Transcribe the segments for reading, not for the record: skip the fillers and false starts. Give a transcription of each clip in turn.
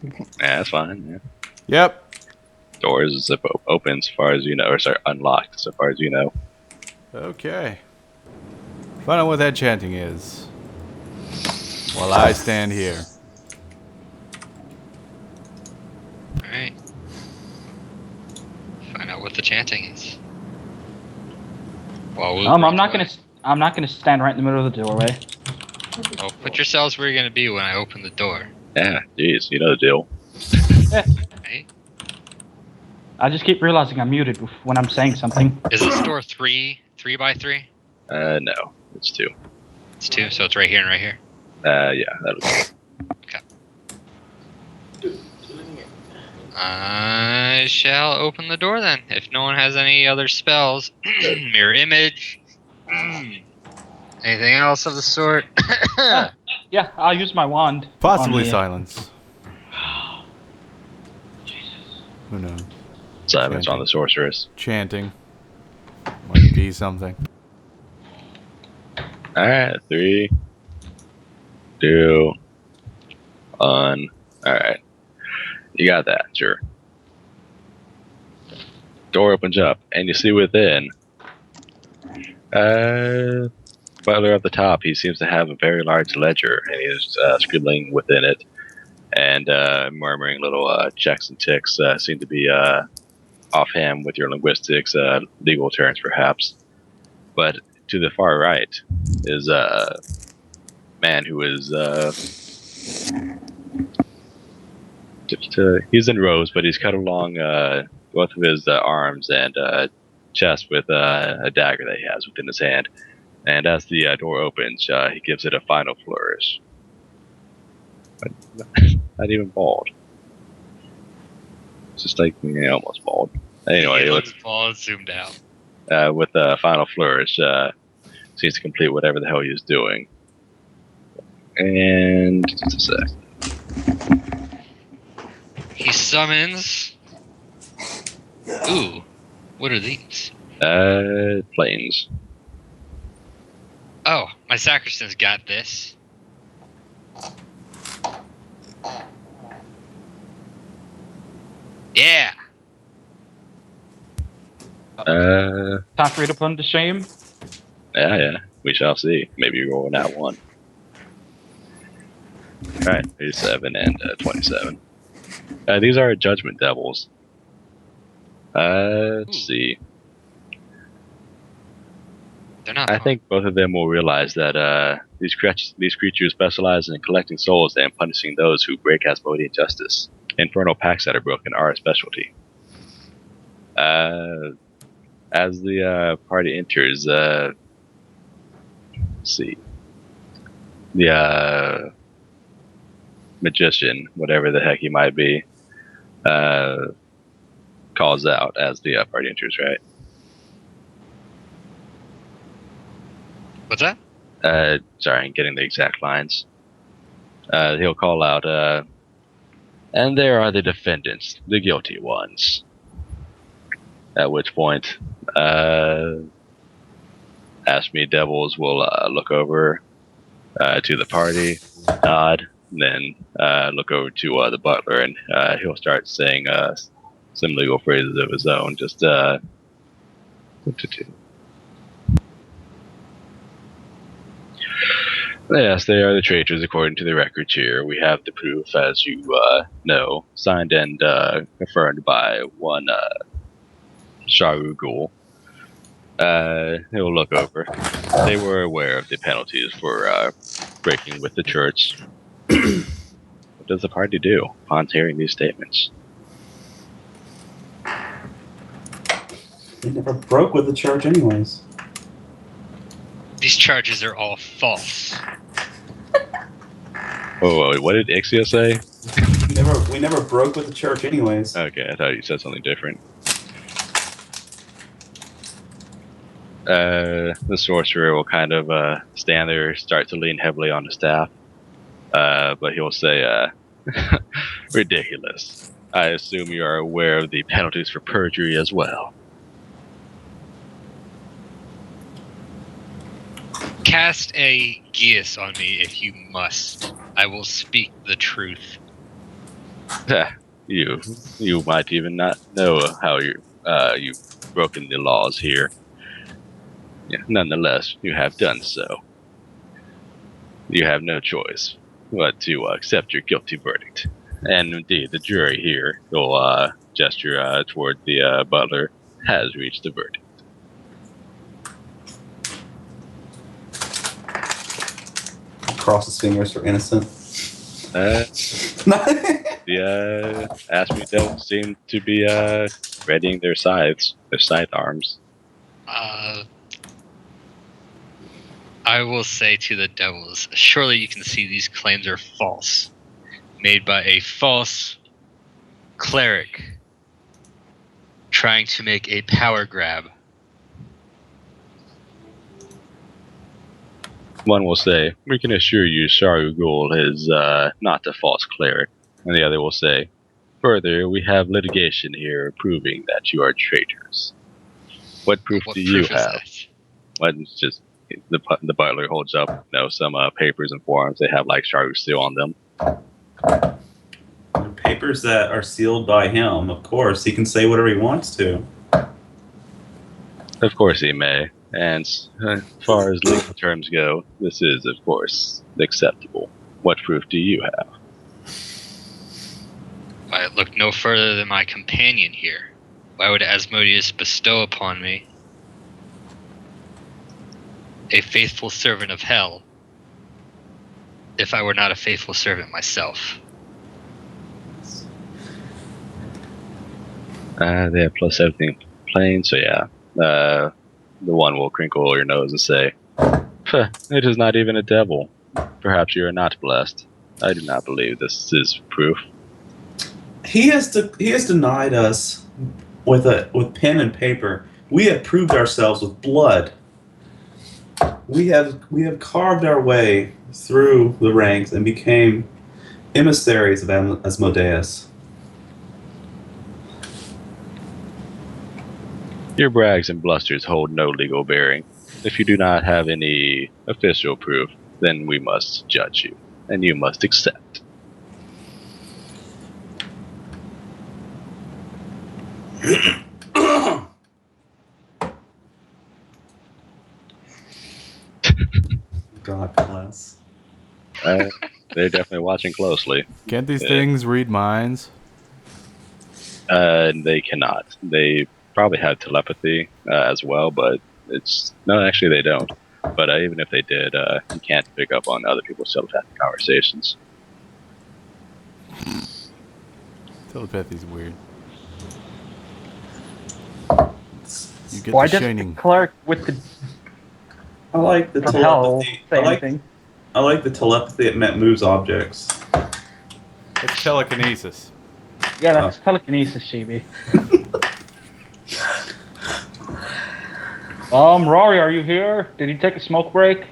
Yeah, that's fine. Yeah. Yep. Doors zip open as far as you know, or sorry, unlocked so far as you know. Okay. Find out what that chanting is. While I stand here. Alright. Find out what the chanting is. While we I'm not gonna stand right in the middle of the doorway. Well, put yourselves where you're gonna be when I open the door. Yeah, jeez, you know the deal. Yeah. Right? I just keep realizing I'm muted when I'm saying something. Is this door 3 by 3? No, it's 2. It's 2, so it's right here and right here. Yeah, that'll be. I shall open the door then. If no one has any other spells, mirror image, anything else of the sort. Yeah, I'll use my wand. Possibly on the- silence. Who knows? Silence on the sorceress. Chanting. Might be something. Alright, 3, 2, 1. Alright. You got that, sure. Door opens up, and you see within. Butler at the top, he seems to have a very large ledger, and he's scribbling within it, and murmuring little checks and ticks. Seem to be offhand with your linguistics, legal terms perhaps. But to the far right is a man who is he's in robes, but he's cut along both of his arms and chest with a dagger that he has within his hand. And as the door opens, he gives it a final flourish. But not even bald. It's just like almost bald. Anyway, He looks bald, zoomed out. with a final flourish, seems to complete whatever the hell he was doing. And just a sec. He summons. Ooh, what are these? Planes. Oh, my sacristan's got this. Yeah. Time for you to put him to shame. Yeah. We shall see. Maybe you're rolling that one. Alright, 37 and 27. These are judgment devils. Let's see. They're not. I think both of them will realize that these creatures specialize in collecting souls and punishing those who break Asmodean justice. Infernal pacts that are broken are a specialty. As the party enters, let's see. The magician, whatever the heck he might be, calls out as the party enters, right? What's that? Sorry, I'm getting the exact lines. He'll call out, and there are the defendants, the guilty ones. At which point, Ashme Devils will look over to the party, nod, and then look over to the butler, and he'll start saying some legal phrases of his own. Just Yes, they are the traitors according to the records here. We have the proof, as you know, signed and confirmed by one Sharu Ghul. He'll look over. They were aware of the penalties for breaking with the church. What does the party do upon hearing these statements? They never broke with the church anyways. These charges are all false. Oh, what did Ixia say? We never broke with the church anyways. Okay, I thought you said something different. The sorcerer will kind of stand there, start to lean heavily on the staff, but he'll say, ridiculous. I assume you are aware of the penalties for perjury as well. Cast a geas on me if you must. I will speak the truth. You might even not know how you've broken the laws here. Yeah, nonetheless, you have done so. You have no choice but to accept your guilty verdict. And indeed, the jury here will gesture toward the butler has reached the verdict. Cross his fingers for innocent. The Asmodeus devils seem to be readying their scythe arms. I will say to the devils, surely you can see these claims are false. Made by a false cleric trying to make a power grab. One will say, "We can assure you Sharu Ghul is not a false cleric." And the other will say, "Further, we have litigation here proving that you are traitors." What proof What do proof you is have? that? What, it's just the butler holds up, some papers and forms. They have like Sharu seal on them. Papers that are sealed by him, of course. He can say whatever he wants to. Of course he may. And as far as legal terms go, this is, of course, acceptable. What proof do you have? I look no further than my companion here. Why would Asmodeus bestow upon me a faithful servant of hell if I were not a faithful servant myself? They have plus everything plain, so yeah. The one will crinkle your nose and say, "It is not even a devil. Perhaps you are not blessed. I do not believe this is proof." He has denied us with pen and paper. We have proved ourselves with blood. We have carved our way through the ranks and became emissaries of Asmodeus. Your brags and blusters hold no legal bearing. If you do not have any official proof, then we must judge you, and you must accept. God bless. They're definitely watching closely. Can't these things read minds? They cannot. They probably have telepathy as well, but actually they don't. But even if they did, you can't pick up on other people's telepathic conversations. Telepathy's weird. You get Why the does shining. the cleric with the I like the from hell telepathy. say anything? I like the telepathy that moves objects. It's telekinesis. Yeah, that's telekinesis, Shibi. Rory, are you here? Did you take a smoke break?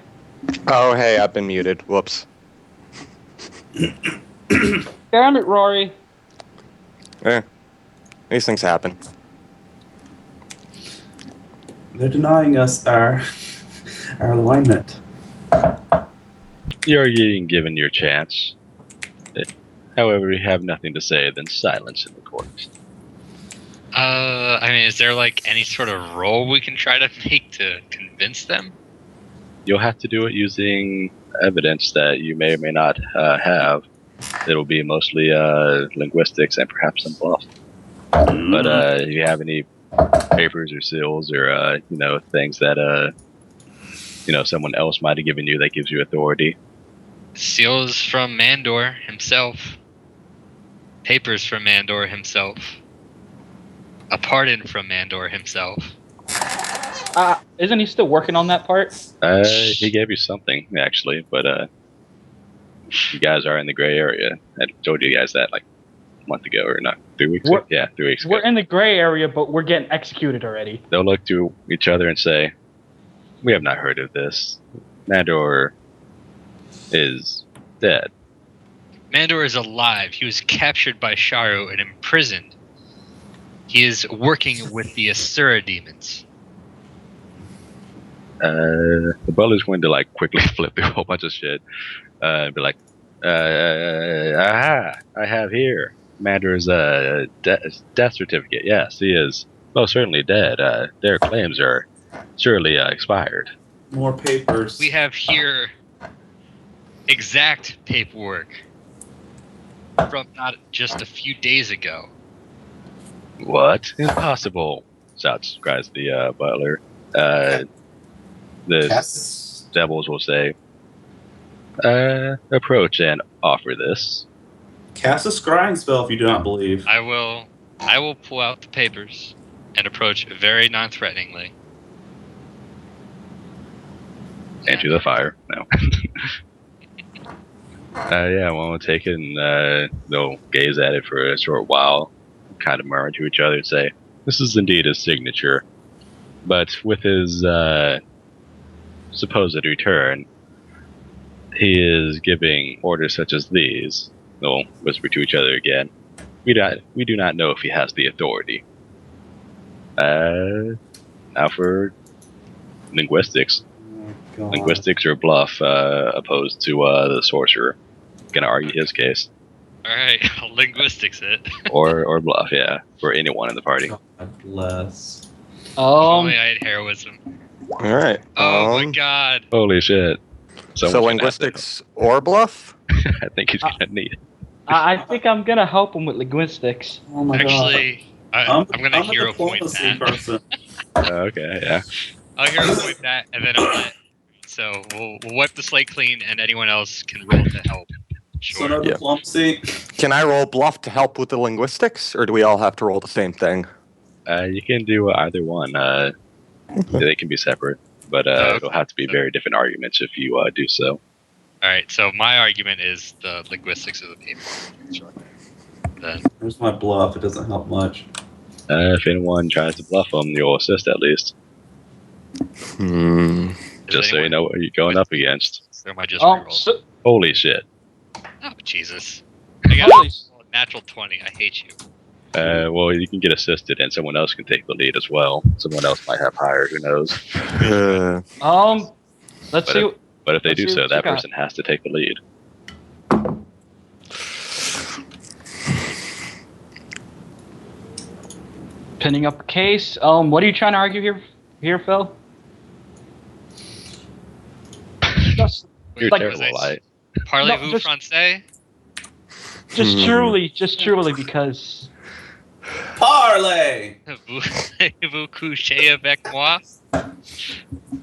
Oh, hey, I've been muted. Whoops. Damn it, Rory. These things happen. They're denying us our alignment. You're being given your chance. However, we have nothing to say than silence in the court. I mean, is there like any sort of roll we can try to make to convince them? You'll have to do it using evidence that you may or may not have. It'll be mostly linguistics and perhaps some bluff. But if you have any papers or seals or things that someone else might have given you that gives you authority. Seals from Mandor himself. Papers from Mandor himself. A pardon from Mandor himself. Isn't he still working on that part? He gave you something actually, but you guys are in the gray area. I told you guys that like a month ago or not, 3 weeks ago? Yeah, 3 weeks ago. We're in the gray area, but we're getting executed already. They'll look to each other and say, "We have not heard of this. Mandor is dead." Mandor is alive. He was captured by Sharu and imprisoned. He is working with the Asura demons. The butler's going to like quickly flip through a whole bunch of shit and be like, "Aha! I have here Mandar's death certificate. Yes, he is most certainly dead. Their claims are surely expired. More papers. We have here exact paperwork from not just a few days ago. What? Impossible! Cries the butler. The Cass, devils will say, approach and offer this. cast a scrying spell if you do not believe. I will pull out the papers and approach very non-threateningly. Into the fire. No. Yeah, well, we'll take it and they'll gaze at it for a short while, kind of murmur to each other and say, this is indeed his signature. But with his supposed return, he is giving orders such as these. They'll whisper to each other again. We do not know if he has the authority. Now for linguistics. Oh, God. Linguistics or bluff opposed to the sorcerer. Gonna argue his case. Alright, linguistics it. or bluff, yeah. For anyone in the party. God bless. If only I had heroism. All right. Oh my god. Holy shit. So Someone's gonna linguistics or bluff? have to- I think he's gonna need it. I think I'm gonna help him with linguistics. Oh my Actually, I'm gonna I'm hero a point diplomacy that. person. Okay, yeah. I'll hero point that, and then I'll let. So we'll wipe the slate clean, and anyone else can roll to help. So Sure. no Yeah. diplomacy. Can I roll bluff to help with the linguistics, or do we all have to roll the same thing? You can do either one. They can be separate, but Okay. it'll have to be very different arguments if you do so. All right. So my argument is the linguistics of the paper. Sure. Then There's my bluff. It doesn't help much. If anyone tries to bluff them, you'll assist at least. Hmm. Just so you know what you're going up against. or am I just reroll? So, Holy shit. Oh Jesus! I got Holy- a natural 20. I hate you. Well, you can get assisted, and someone else can take the lead as well. Someone else might have higher, who knows? let's But see. But if they Let's do see so, what that you got. person has to take the lead. Pinning up a case. What are you trying to argue here, Phil? Just, You're Like- terrible, I. Parlez-vous No, just- français? just truly, because Parlay. Vous couchez avec moi?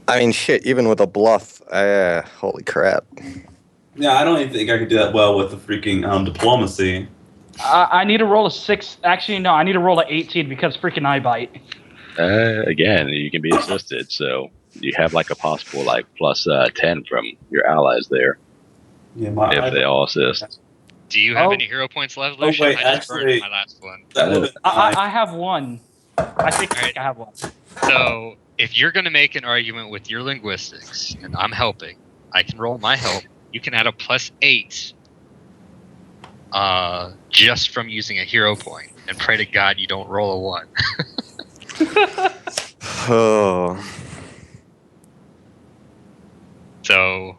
I mean, shit, even with a bluff, holy crap. Yeah, I don't even think I could do that well with the freaking diplomacy. I need to roll a 6. Actually, no, I need to roll a 18 because freaking I bite. Again, you can be assisted, so you have like a possible like plus 10 from your allies there Yeah, my. if they all assist. Do you have Oh. any hero points left, Oh, Lucian? wait, I just burned actually- my last one. That would have been I have one. I think Alright. I have one. So, if you're going to make an argument with your linguistics, and I'm helping, I can roll my help. You can add a +8 just from using a hero point, and pray to God you don't roll a 1. Oh. So,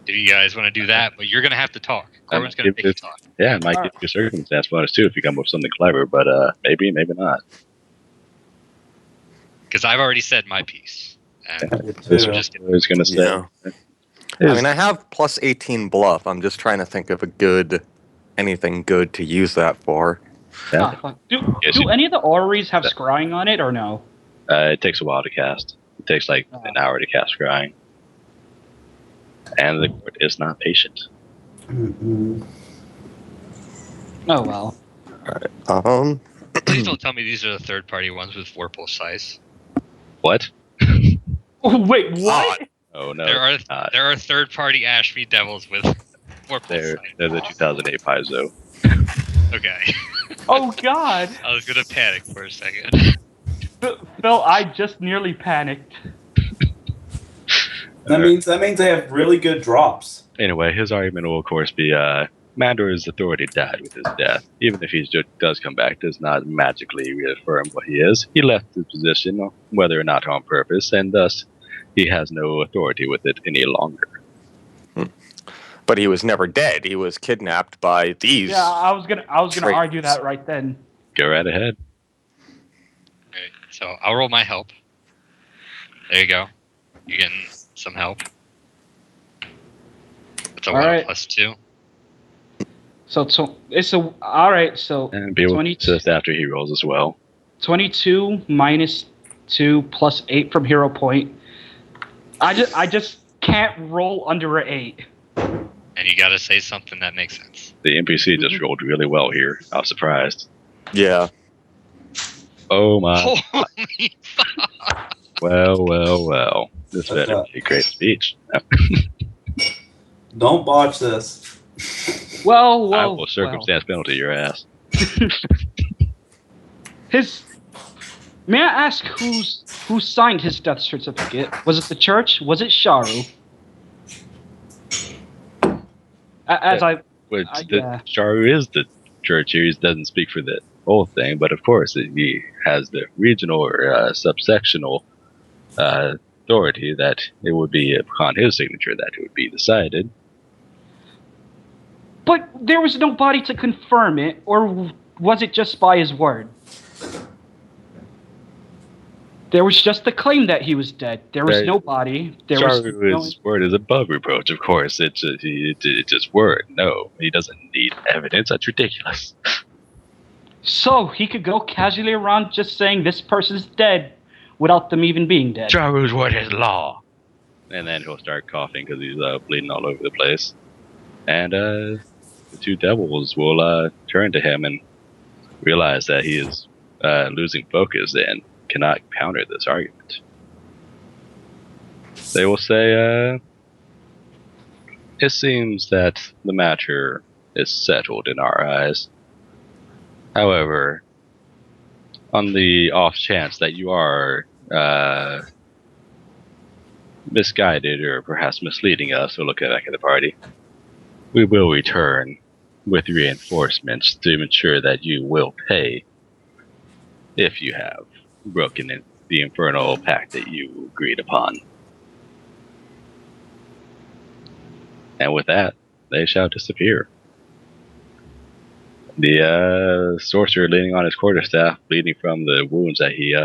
if you guys want to do that, but you're going to have to talk. Corbin's going to give make you this- talk. Yeah, it might give you a circumstance bonus too if you come up with something clever, but maybe not. Because I've already said my piece. And This too. was just I was gonna say. Yeah. I mean, I have plus 18 bluff. I'm just trying to think of anything good to use that for. Yeah. Ah, fuck. Do Yes, do you- any of the orreries have scrying on it or no? It takes a while to cast. It takes like an hour to cast scrying. And the court is not patient. Mm-mm. Oh well. please don't tell me these are the third-party ones with 4 pulse size. What? Oh, wait, what? Oh no. There are not. there are third-party Ashby Devils with 4 pulse They're size. the 2008 Paizo. Okay. Oh God, I was gonna panic for a second. Phil, I just nearly panicked. That means they have really good drops. Anyway, his argument will of course be Mandor's authority died with his death. Even if he does come back, does not magically reaffirm what he is. He left his position, whether or not on purpose, and thus he has no authority with it any longer. But he was never dead. He was kidnapped by these. Yeah, I was gonna argue that right then. Go right ahead. Alright, so I'll roll my help. There you go. You're getting some help. It's a Alright. 1+2. So it's a all right. So And be able to assist after he rolls as well. 22 minus 2 plus 8 from hero point. I just can't roll under an 8. And you gotta say something that makes sense. The NPC just rolled really well here. I was surprised. Yeah. Oh my. Holy fuck! Well. This What's better that? be a great speech. Don't botch this. Well. I will circumstance penalty your ass. May I ask who signed his death certificate? Was it the church? Was it Sharu? Sharu is the church here. He doesn't speak for the whole thing, but of course he has the regional or subsectional authority that it would be upon his signature that it would be decided. But there was nobody to confirm it, or was it just by his word? There was just the claim that he was dead. There was nobody. Sharu's word is above reproach, of course. It's just word. No, he doesn't need evidence. That's ridiculous. So he could go casually around just saying this person's dead without them even being dead. Sharu's word is law. And then he'll start coughing because he's bleeding all over the place. And the two devils will turn to him and realize that he is losing focus and cannot counter this argument. They will say, it seems that the matter is settled in our eyes. However, on the off chance that you are misguided or perhaps misleading us, we'll look back at the party. We will return with reinforcements to ensure that you will pay if you have broken the infernal pact that you agreed upon. And with that, they shall disappear. The sorcerer leaning on his quarterstaff, bleeding from the wounds that he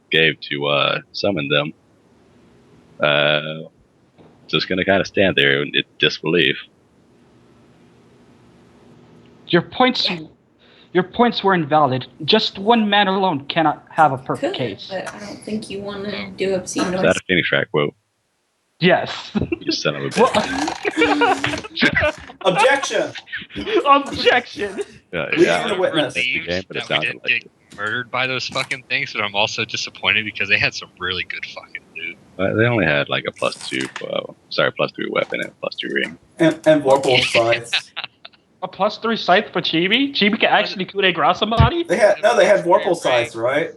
gave to summon them, just gonna kind of stand there in disbelief. Your points were invalid. Just one man alone cannot have a perfect case. But I don't think you want to do obscene Is noise. that a Phoenix track quote? Yes. You son of a bitch. Objection! Objection. Yeah. the witness. Relieved Game, but it that we sounded didn't like get murdered by those fucking things, but I'm also disappointed because they had some really good fucking loot. They only had like a +2, +3 weapon and a +2 ring. And Vorpal scythes. A +3 scythe for Chibi? Chibi can actually coup de grace somebody? They had Vorpal scythes, right?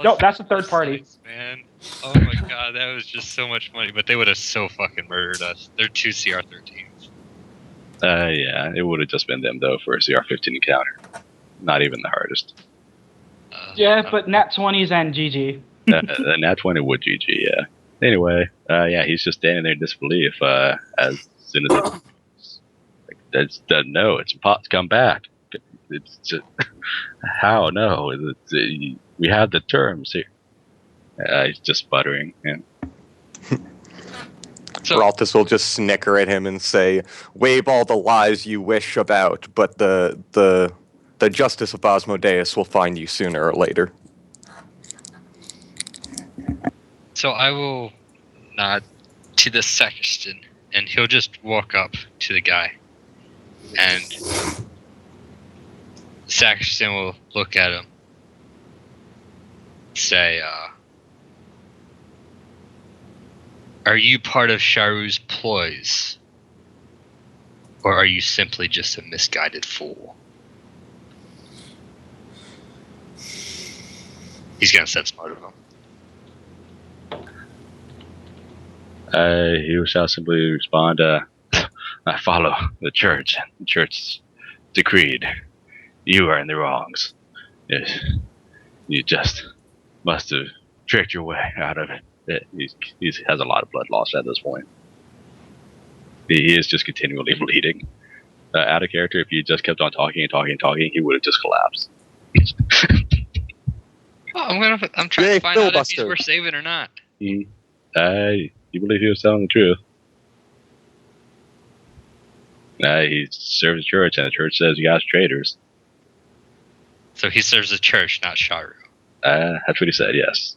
No, that's a third party. Man. Oh my god, that was just so much money, but they would have so fucking murdered us. They're 2 CR13s. Yeah, it would have just been them though for a CR15 encounter. Not even the hardest. But nat 20s and GG. The nat 20 would GG, yeah. Anyway, yeah, he's just standing there in disbelief as soon as it doesn't know. It's come back. It's just how no? We have the terms here. He's just sputtering. Yeah. So, Ralthus will just snicker at him and say, "Wave all the lies you wish about, but the justice of Asmodeus will find you sooner or later." So I will nod to the sacristan, and he'll just walk up to the guy, and the sacristan will look at him, say, "Are you part of Sharu's ploys, or are you simply just a misguided fool?" He's gonna sense part of him. He shall simply respond, I follow the church. The church decreed. You are in the wrongs. Yes. You just must have tricked your way out of it. He has a lot of blood loss at this point. He is just continually bleeding. Out of character, if he just kept on talking and talking and talking, he would have just collapsed. Oh, I'm trying Yay, to find out if he's filibuster. worth saving or not. You believe he was telling the truth? He serves the church, and the church says you guys are traitors. So he serves the church, not Sharu. That's what he said, yes.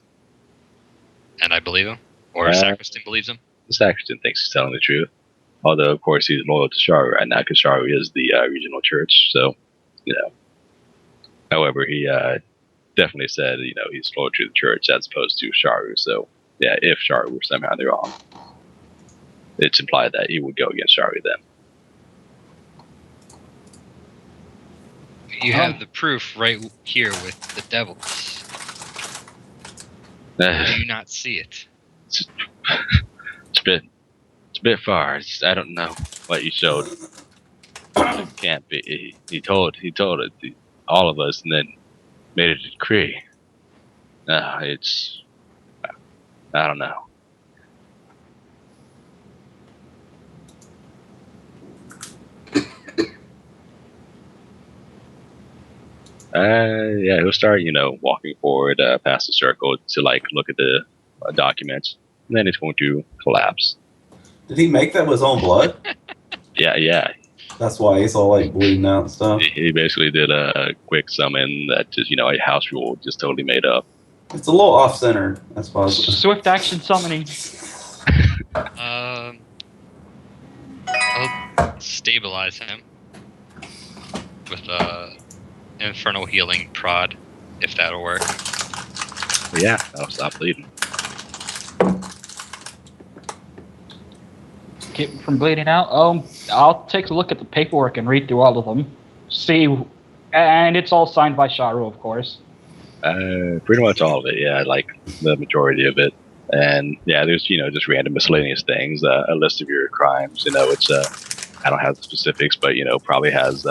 And I believe him? Or Sacristan believes him? The sacristan thinks he's telling the truth. Although, of course, he's loyal to Sharu right now, because Sharu is the regional church, so, you know. However, he definitely said, you know, he's loyal to the church as opposed to Sharu, so, yeah, if Sharu were somehow in the wrong, it's implied that he would go against Sharu then. You have the proof right here with the devils. Do you not see it? It's a bit far. I don't know what you showed. It can't be. He told it to all of us, and then made a decree. It's I don't know. Yeah, he'll start, you know, walking forward past the circle to like look at the documents, and then he's going to collapse. Did he make that with his own blood? Yeah. That's why he's all like bleeding out and stuff. He basically did a quick summon that just, you know, a house rule just totally made up. It's a little off-centered, I suppose. Swift action summoning. I'll stabilize him with infernal healing prod, if that'll work. Yeah, that'll stop bleeding. Keep him from bleeding out. I'll take a look at the paperwork and read through all of them. See, and it's all signed by Sharu, of course. Pretty much all of it, yeah, like the majority of it. And yeah, there's, you know, just random miscellaneous things, a list of your crimes, you know, it's, I don't have the specifics, but, you know, probably has,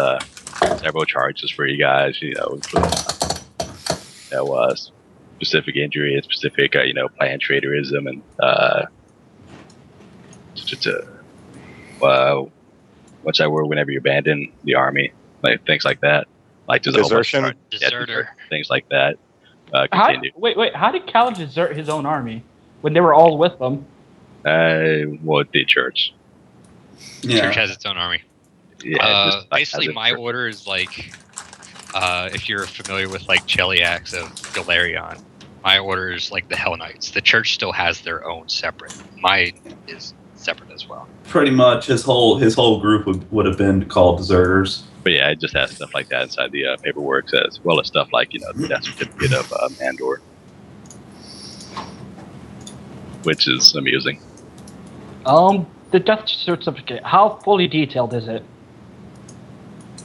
several charges for you guys, you know, specific injury and specific, you know, planned traitorism and, what's that word whenever you abandon the army, like things like that. Like there's a whole bunch of Desertion? Deserter. things like that. Continue. Wait, how did Cal desert his own army when they were all with them? Well, the church. Yeah. Church has its own army. Yeah. just, like, Basically, as a my church. order is like, if you're familiar with like Cheliax of Galarion, my order is like the Hell Knights. The church still has their own separate. Mine is separate as well. Pretty much his whole group would have been called deserters. But yeah, it just has stuff like that inside the paperwork, as well as stuff like, you know, the death certificate of Mandor, which is amusing. The death certificate. How fully detailed is it?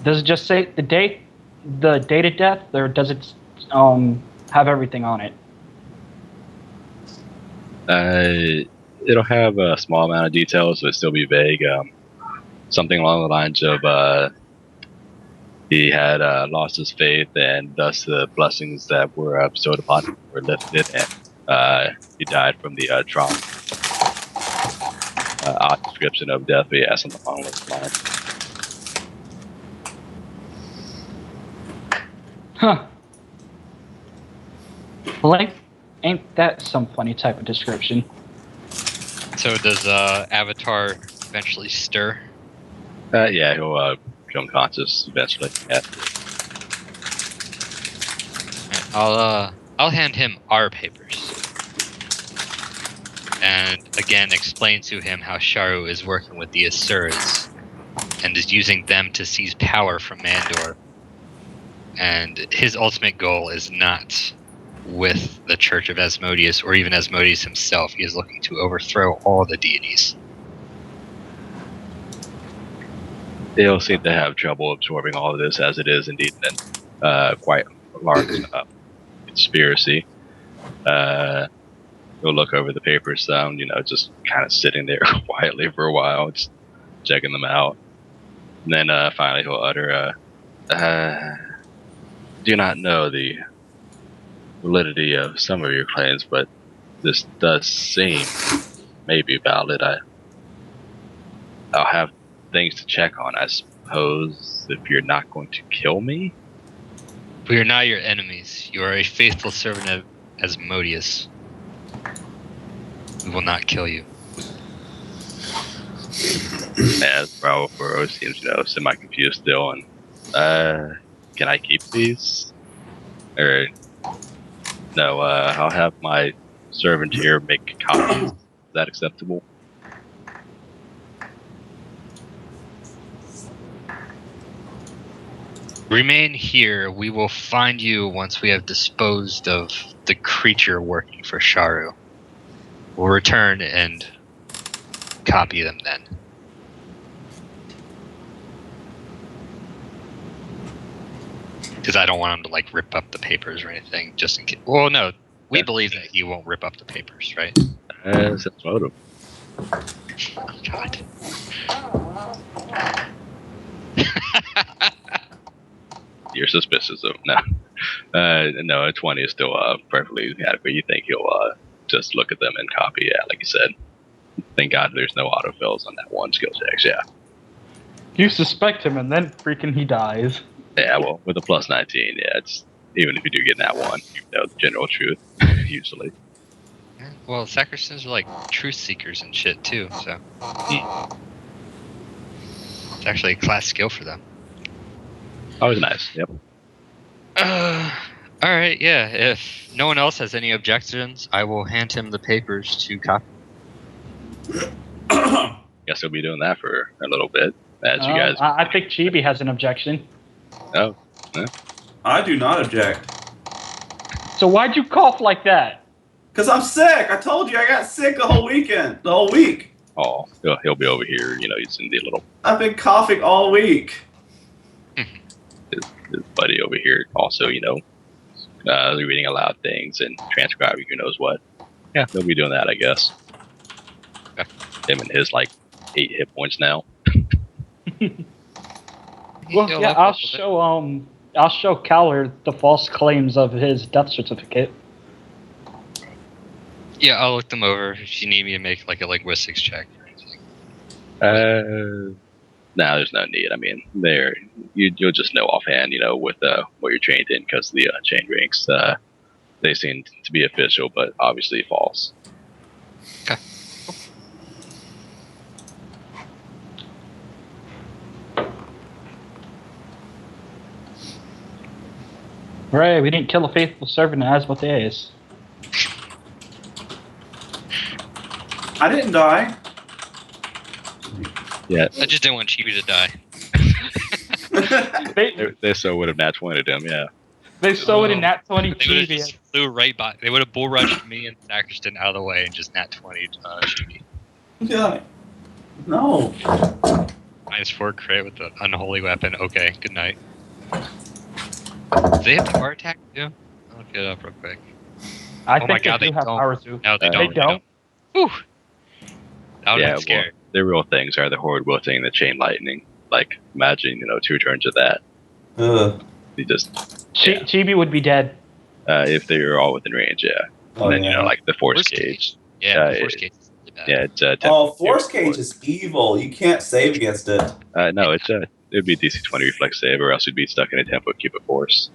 Does it just say the date of death, or does it have everything on it? It'll have a small amount of details, so it'll still be vague. Something along the lines of he had lost his faith, and thus the blessings that were bestowed upon him were lifted, and he died from the trauma. Odd description of death, but yeah, something along those lines. Huh. Well, ain't that some funny type of description? So does Avatar eventually stir? Yeah, he'll become conscious eventually. Yeah. I'll hand him our papers, and again explain to him how Sharu is working with the Asuras and is using them to seize power from Mandor. And his ultimate goal is not with the Church of Asmodeus or even Asmodeus himself. He is looking to overthrow all the deities. They'll seem to have trouble absorbing all of this, as it is indeed quite a large conspiracy. He'll look over the papers some, you know, just kind of sitting there quietly for a while, just checking them out. And then finally he'll utter, do not know the validity of some of your claims, but this does seem maybe valid. I'll have things to check on, I suppose, if you're not going to kill me. We are not your enemies. You are a faithful servant of Asmodeus. We will not kill you. Yeah, Bravo Burrow seems, semi-confused still. And can I keep these? Or no? I'll have my servant here make copies. Is that acceptable? Remain here. We will find you once we have disposed of the creature working for Sharu. We'll return and copy them then. Because I don't want him to like rip up the papers or anything, just in case. Well, no, we believe that he won't rip up the papers, right? That's motive. Oh, God. You're suspicious of no. No, a 20 is still perfectly adequate. You think he'll just look at them and copy? Yeah, like you said. Thank God there's no autofills on that one skill check. Yeah. You suspect him, and then freaking he dies. Yeah, well, with a plus 19, yeah, it's even if you do get that one, you know the general truth usually. Well, sacristans are like truth seekers and shit too, so it's actually a class skill for them. Always nice. Yep. All right, yeah. If no one else has any objections, I will hand him the papers to copy. Guess he'll be doing that for a little bit. As you guys. I think Chibi has an objection. Oh. Yeah. I do not object. So why'd you cough like that? Because I'm sick. I told you I got sick the whole weekend. The whole week. Oh, he'll be over here. He's in the little. I've been coughing all week. His buddy over here also, reading aloud things and transcribing who knows what. Yeah, he'll be doing that, I guess. Him and his 8 hit points now. Well, yeah, I'll show Cowler the false claims of his death certificate. Yeah, I'll look them over if you need me to make a linguistics check or anything. No, there's no need. I mean, you'll just know offhand, with what you're trained in, because the chain ranks, they seem to be official, but obviously false. Okay. Right, we didn't kill a faithful servant of Asmodeus. I didn't die. Yeah, I just didn't want Chibi to die. they so would have nat 20'd him. Yeah. They sewed in Nat 20 They would have Chibi. just flew right by. They would have bull rushed me and Sacristan out of the way and just nat 20'd Chibi. Yeah. No. -4 crit with the unholy weapon. Okay, good night. Do they have power attack too? I'll look it up real quick. I Oh think my God, they do they have don't. power too. No, they They don't. don't? Whew. That would Yeah, have been scary. Their real things are the horde wilting and the chain lightning. Imagine 2 turns of that. You just Chibi would be dead. if they're all within range, yeah. Oh, And then yeah. the force Force cage. Yeah, the force cage is really bad. Yeah, it's Force Cage is evil. You can't save against it. no, it'd be DC 20 reflex save, or else you'd be stuck in a 10-foot cube of force.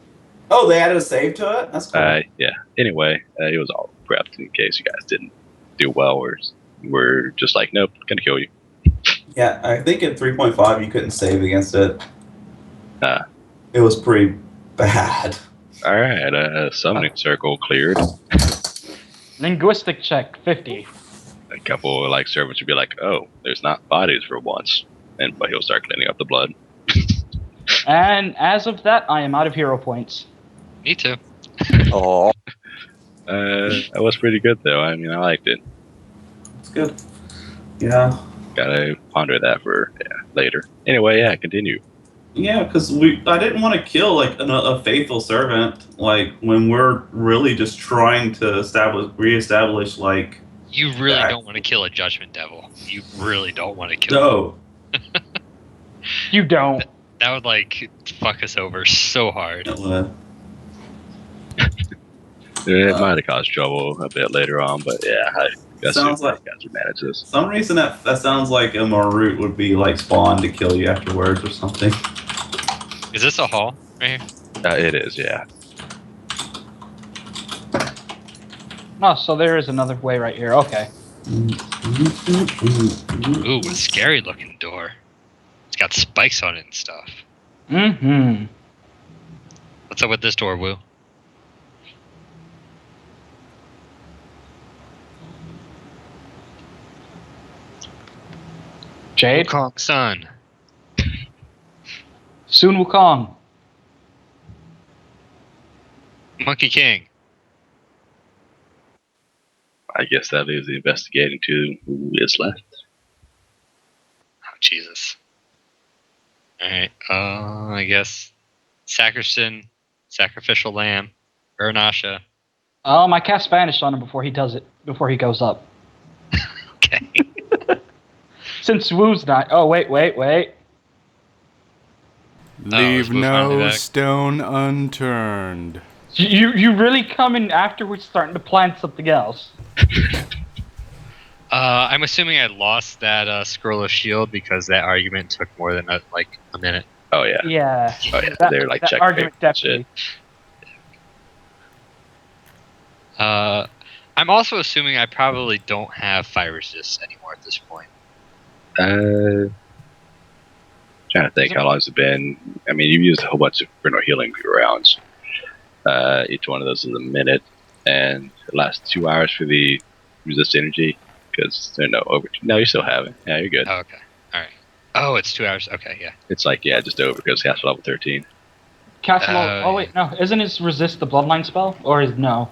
Oh, they added a save to it? That's cool. Yeah. Anyway, it was all prepped in case you guys didn't do well, or were just nope, gonna kill you. Yeah, I think in 3.5 you couldn't save against it. It was pretty bad. All right, summoning circle cleared. Linguistic check, 50. A couple servants would be like, "Oh, there's not bodies for once," but he'll start cleaning up the blood. And as of that, I am out of hero points. Me too. Oh, That was pretty good though. I mean, I liked it. It's good. Yeah. Gotta ponder that for later. Anyway, yeah, continue. Yeah, because I didn't want to kill a faithful servant when we're really just trying to reestablish You really Yeah. don't want to kill a judgment devil. You really don't want to kill him. no. You don't. That would fuck us over so hard. It would. It might have caused trouble a bit later on, but yeah, Guess Sounds like guys who manage this. some reason that sounds like a Marut would be like spawned to kill you afterwards or something. Is this a hall right here? It is, yeah. No, so there is another way right here. Okay. Ooh, a scary looking door. It's got spikes on it and stuff. Mm-hmm. What's up with this door, Woo? Jade? Wukong Sun. Sun Wukong. Monkey King. I guess that leaves the investigating to who is left. Oh, Jesus. Alright, I guess Sacristan, Sacrificial Lamb, Urnasha. I cast Spanish on him before he does it. Before he goes up. Okay. Since Woo's not. Oh, wait. Leave Woo's finally no back. stone unturned. You really come in after we're starting to plan something else. I'm assuming I lost that Scroll of Shield because that argument took more than a minute. Oh, yeah. Yeah. Oh, yeah. That- They're like that check argument paper and shit. definitely. I'm also assuming I probably don't have fire resist anymore at this point. Trying to think how long it's been. I mean, you've used a whole bunch of healing rounds. Each one of those is a minute, and it lasts 2 hours for the resist energy. Because no, you still have it. Yeah, you're good. Oh, okay. All right. Oh, it's 2 hours. Okay, yeah. It's like just over because castle level 13. Castle. Oh wait, no. Isn't his resist the bloodline spell, or is no?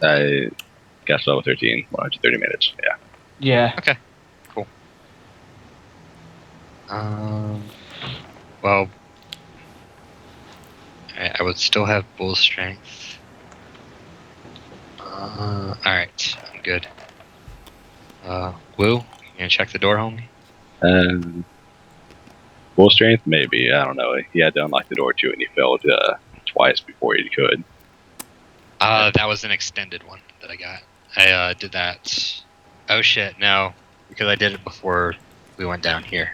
Castle level 13, 130 minutes. Yeah. Yeah. Okay. Cool. Well, I would still have bull strength. All right, I'm good. Woo, you gonna check the door, homie? Full strength, maybe. I don't know. He had to unlock the door too, and he failed twice before he could. That was an extended one that I got. I did that. Oh shit, no, because I did it before we went down here.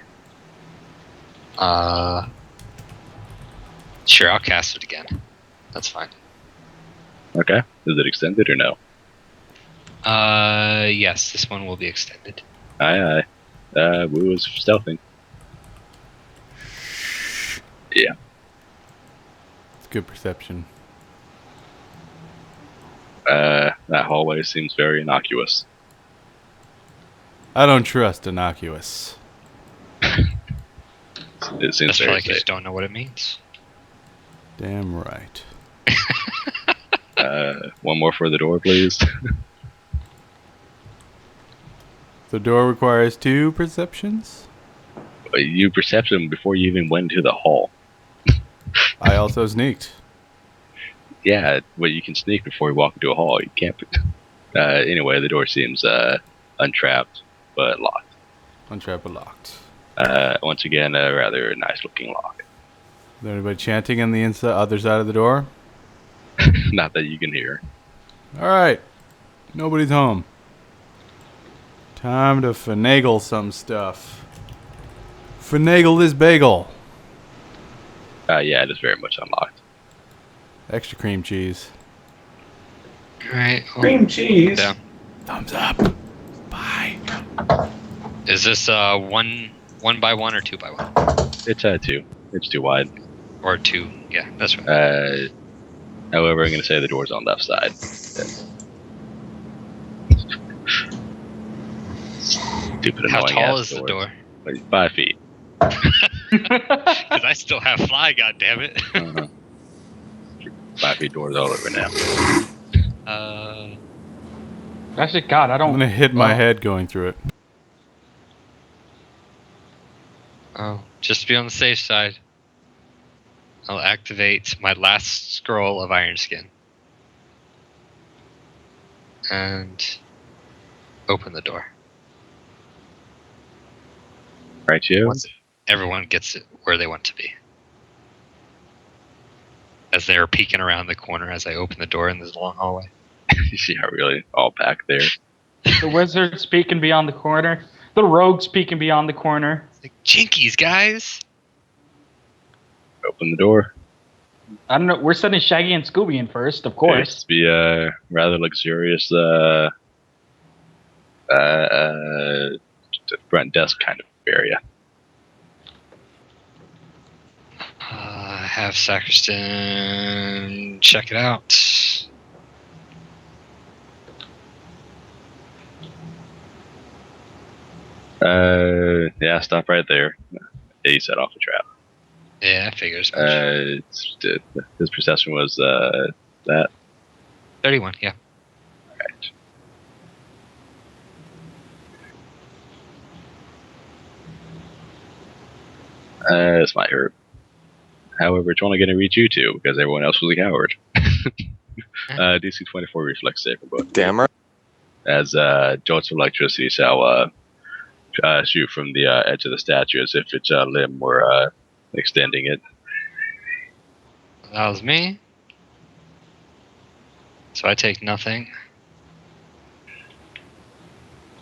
Sure, I'll cast it again. That's fine. Okay. Is it extended or no? Yes, this one will be extended. Aye. Woo is stealthing. Yeah. It's good perception. That hallway seems very innocuous. I don't trust innocuous. It seems That's very like you safe. just don't know what it means. Damn right. One more for the door, please. The door requires 2 perceptions. You perception before you even went into the hall. I also sneaked. Yeah, well, you can sneak before you walk into a hall. You can't. Anyway, the door seems untrapped, but locked. Untrap but locked. Once again, a rather nice-looking lock. Is there anybody chanting on the other side of the door? Not that you can hear. Alright. Nobody's home. Time to finagle some stuff. Finagle this bagel. Yeah, it is very much unlocked. Extra cream cheese. Alright. Cream cheese. Yeah. Thumbs up. Bye. Is this one by one or 2 by 1? It's 2. It's too wide. Or 2? Yeah, that's right. However, I'm going to say the door's on the left side. Stupid How annoying tall ass is the door? Like 5 feet. Because I still have fly, goddammit. Uh-huh. 5 feet doors all over now. Actually, God, I I'm don't. gonna hit my head going through it. Oh, just to be on the safe side, I'll activate my last scroll of Iron Skin. And open the door. Right, you? Once everyone gets it where they want to be. As they're peeking around the corner as I open the door in this long hallway. Yeah, really, all back there. The wizard speaking beyond the corner. The rogue speaking beyond the corner. It's like, jinkies, guys. Open the door. I don't know. We're sending Shaggy and Scooby in first, of It course. used to be a rather luxurious front desk kind of area. Have sacristan check it out. Yeah, stop right there. He set off a trap. Yeah, figures. Much. His perception was that. 31. Yeah. Right. This might hurt. However, it's only going to reach you two because everyone else was a coward. DC 24 reflex save for both. Damn right. As jolts of electricity shall shoot from the edge of the statue as if its limb were extending it. That was me. So I take nothing.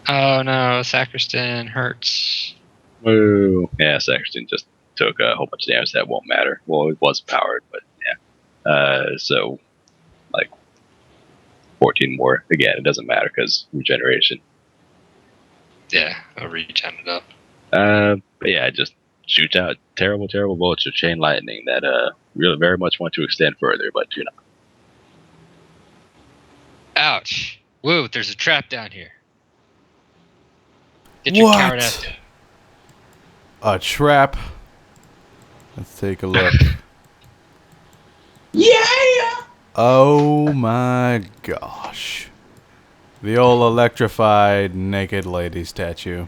Oh no, sacristan hurts. Woo! Yeah, Sacristan just took a whole bunch of damage that won't matter. Well, it was powered, but yeah. So, like, 14 more. Again, it doesn't matter because regeneration. Yeah, I'll regen it up. But yeah, it just shoots out terrible, terrible bolts of chain lightning that really very much want to extend further, but do not. Ouch. Whoa, there's a trap down here. Get your What? coward ass down. A trap. Let's take a look. Yeah! Oh my gosh. The old electrified naked lady statue.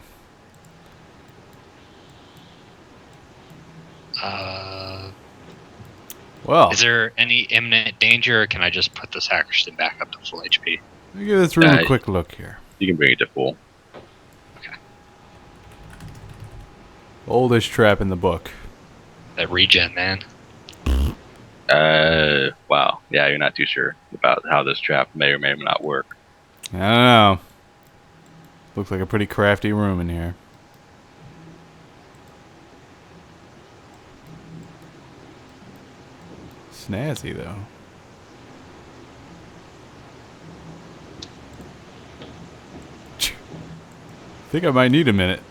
Well, Is there any imminent danger, or can I just put the sacristan back up to full HP? let me give this room a quick look here. You can bring it to full. Oldest trap in the book. That regen, man. Wow. Yeah, you're not too sure about how this trap may or may not work. I don't know. Looks like a pretty crafty room in here. Snazzy, though. Think I might need a minute.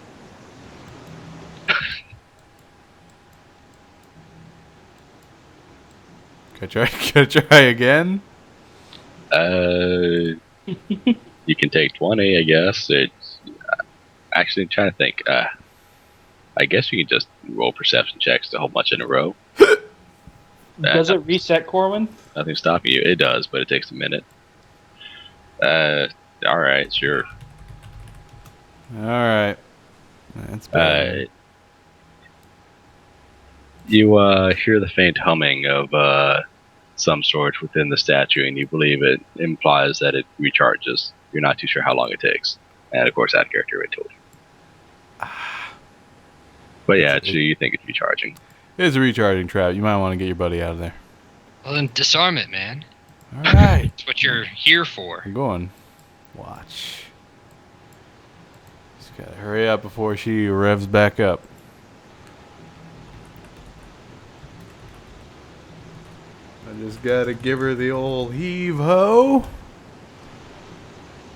Can I try again? You can take 20, I guess. It's actually I'm trying to think. I guess you can just roll perception checks a whole bunch in a row. Does it reset Corwin? Nothing's stopping you. It does, but it takes a minute. All right, sure. All right. That's bad. You hear the faint humming of some sort within the statue, and you believe it implies that it recharges. You're not too sure how long it takes. And of course, that character already told you. But yeah, you think it's recharging. It's a recharging trap. You might want to get your buddy out of there. Well, then disarm it, man. All right. That's what you're here for. I'm going. Watch. Just gotta hurry up before she revs back up. I just gotta give her the old heave ho.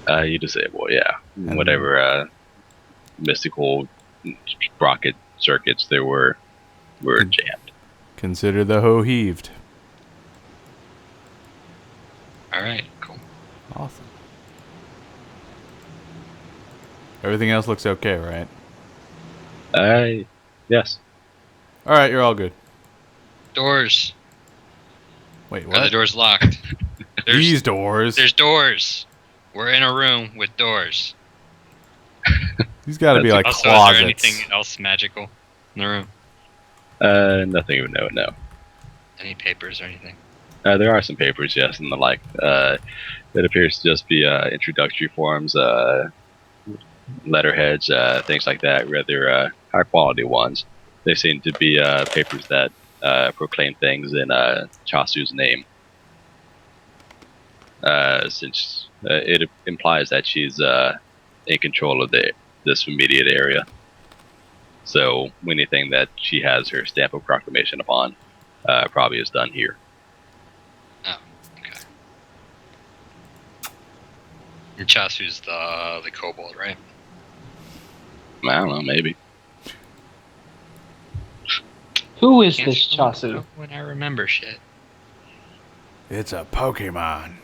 You disable, yeah. Whatever mystical sprocket circuits there were jammed. Consider the hoe heaved. Alright, cool. Awesome. Everything else looks okay, right? Yes. Alright, you're all good. Doors. Wait, Are the what? doors locked? These doors. There's doors. We're in a room with doors. These gotta be like Also, closets. is there anything else magical in the room? Nothing of note, no. Any papers or anything? There are some papers, yes, and the like. It appears to just be introductory forms, letterheads, things like that, rather high quality ones. They seem to be papers that proclaim things in Chasu's name. since it implies that she's in control of this immediate area. So anything that she has her stamp of proclamation upon probably is done here. Oh, okay. And Chasu's the kobold, right? I don't know, maybe. Who is Can't this Chasu? know when I remember shit. It's a Pokemon.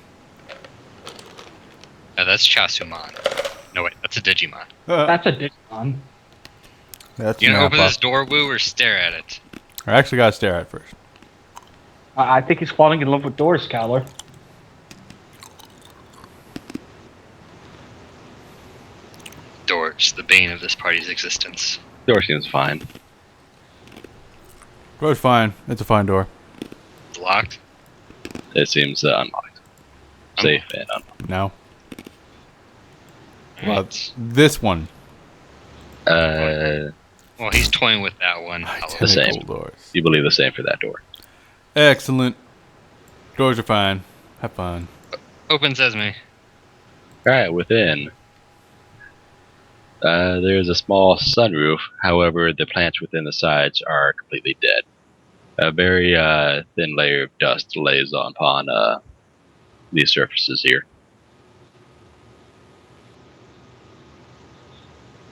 Oh, that's Chasumon. No, wait, that's a Digimon. That's a Digimon. That's You gonna open Nappa. this door, Woo, or stare at it? I actually gotta stare at it first. I think he's falling in love with Doris, Scowler. Doors, the bane of this party's existence. Door seems fine. Door's fine. It's a fine door. It's locked. It seems unlocked. Safe and unlocked. No. Right. This one. Uh, Well, he's toying with that one. The same. Identical doors. you believe the same for that door. Excellent. Doors are fine. Have fun. Open sesame. Alright, within. There's a small sunroof, however, the plants within the sides are completely dead. A very thin layer of dust lays upon these surfaces here.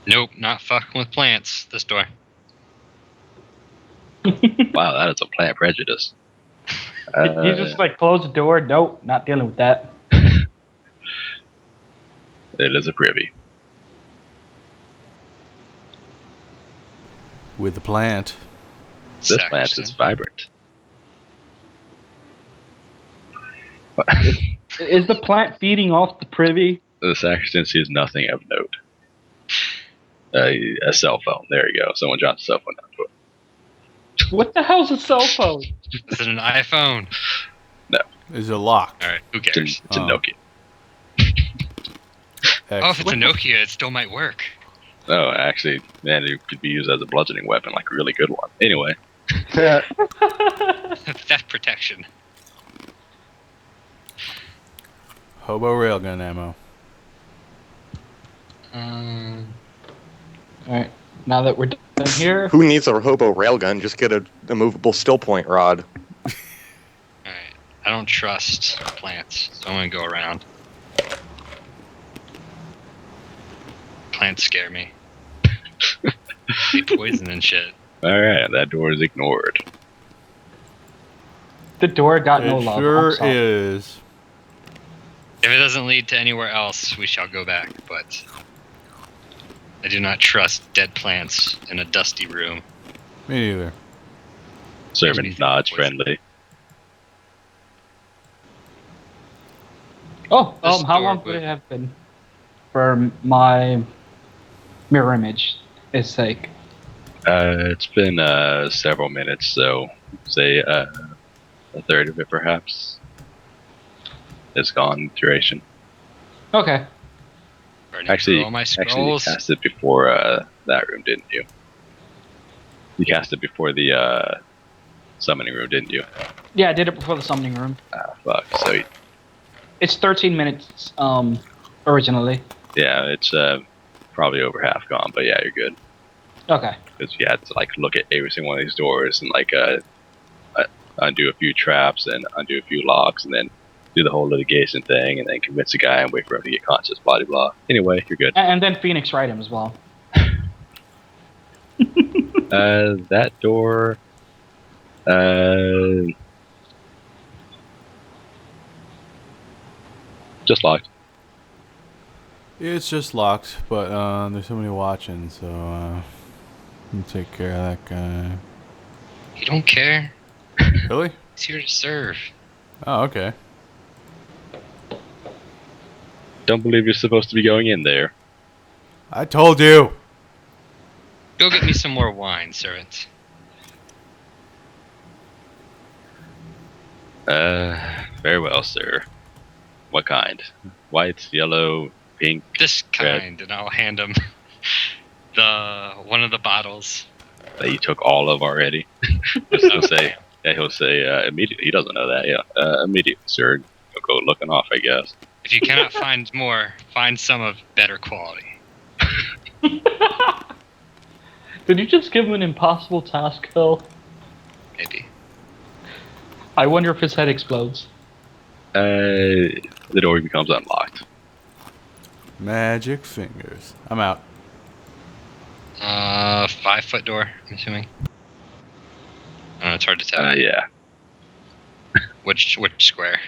Nope, not fucking with plants. This door. Wow, that is a plant prejudice. You just like close the door. Nope, not dealing with that. It is a privy. With the plant. This plant Sacristan. is vibrant. Is the plant feeding off the privy? The sacristan sees nothing of note. A cell phone. There you go. Someone dropped a cell phone down to it. What the hell's a cell phone? Is it an iPhone? Is it locked? Alright, who It's a, cares? it's a Oh. Nokia. Oh, if it's a Excellent. Nokia, it still might work. Oh, actually, man, it could be used as a bludgeoning weapon, like a really good one. Anyway, Theft protection. Hobo railgun ammo. Alright, now that we're done here. Who needs a hobo railgun? Just get a movable still point rod. Alright, I don't trust plants, so I'm gonna go around. Plants scare me. They poison and shit. alright, that door is ignored. The door got no It love. I'm sure sorry. is. If it doesn't lead to anywhere else, we shall go back, but I do not trust dead plants in a dusty room. Me neither. Servant nods Poison. friendly. Oh, This how door long would- would it have been for my mirror image is sake? It's been several minutes, so say a third of it perhaps is gone duration. Okay. Burning Actually, through all my actually, you scrolls. cast it before that room, didn't you? You cast it before the summoning room, didn't you? Yeah, I did it before the summoning room. Ah, fuck. So It's 13 minutes originally. yeah, it's probably over half gone, but yeah, you're good. Okay. Because you had to like look at every single one of these doors and like undo a few traps and undo a few locks and then do the whole litigation thing and then convince the guy and wait for him to get conscious, blah blah blah. Anyway, you're good. And then Phoenix ride him as well. That door. Just locked. It's just locked, but there's somebody watching, so we'll take care of that guy. You don't care. Really? He's here to serve. Oh, okay. Don't believe you're supposed to be going in there. I told you. Go get me some more wine, servant. Very well, sir. What kind? White, yellow, pink? This Red. kind, and I'll hand him one of the bottles. That you took all of already. he'll say immediately. He doesn't know that. Yeah, immediately, sir. Go go looking off, I guess. If you cannot find more, find some of better quality. Did you just give him an impossible task, Phil? Maybe. I wonder if his head explodes. The door becomes unlocked. Magic fingers. I'm out. 5-foot door, I'm assuming. I don't know, it's hard to tell. Yeah. Which square?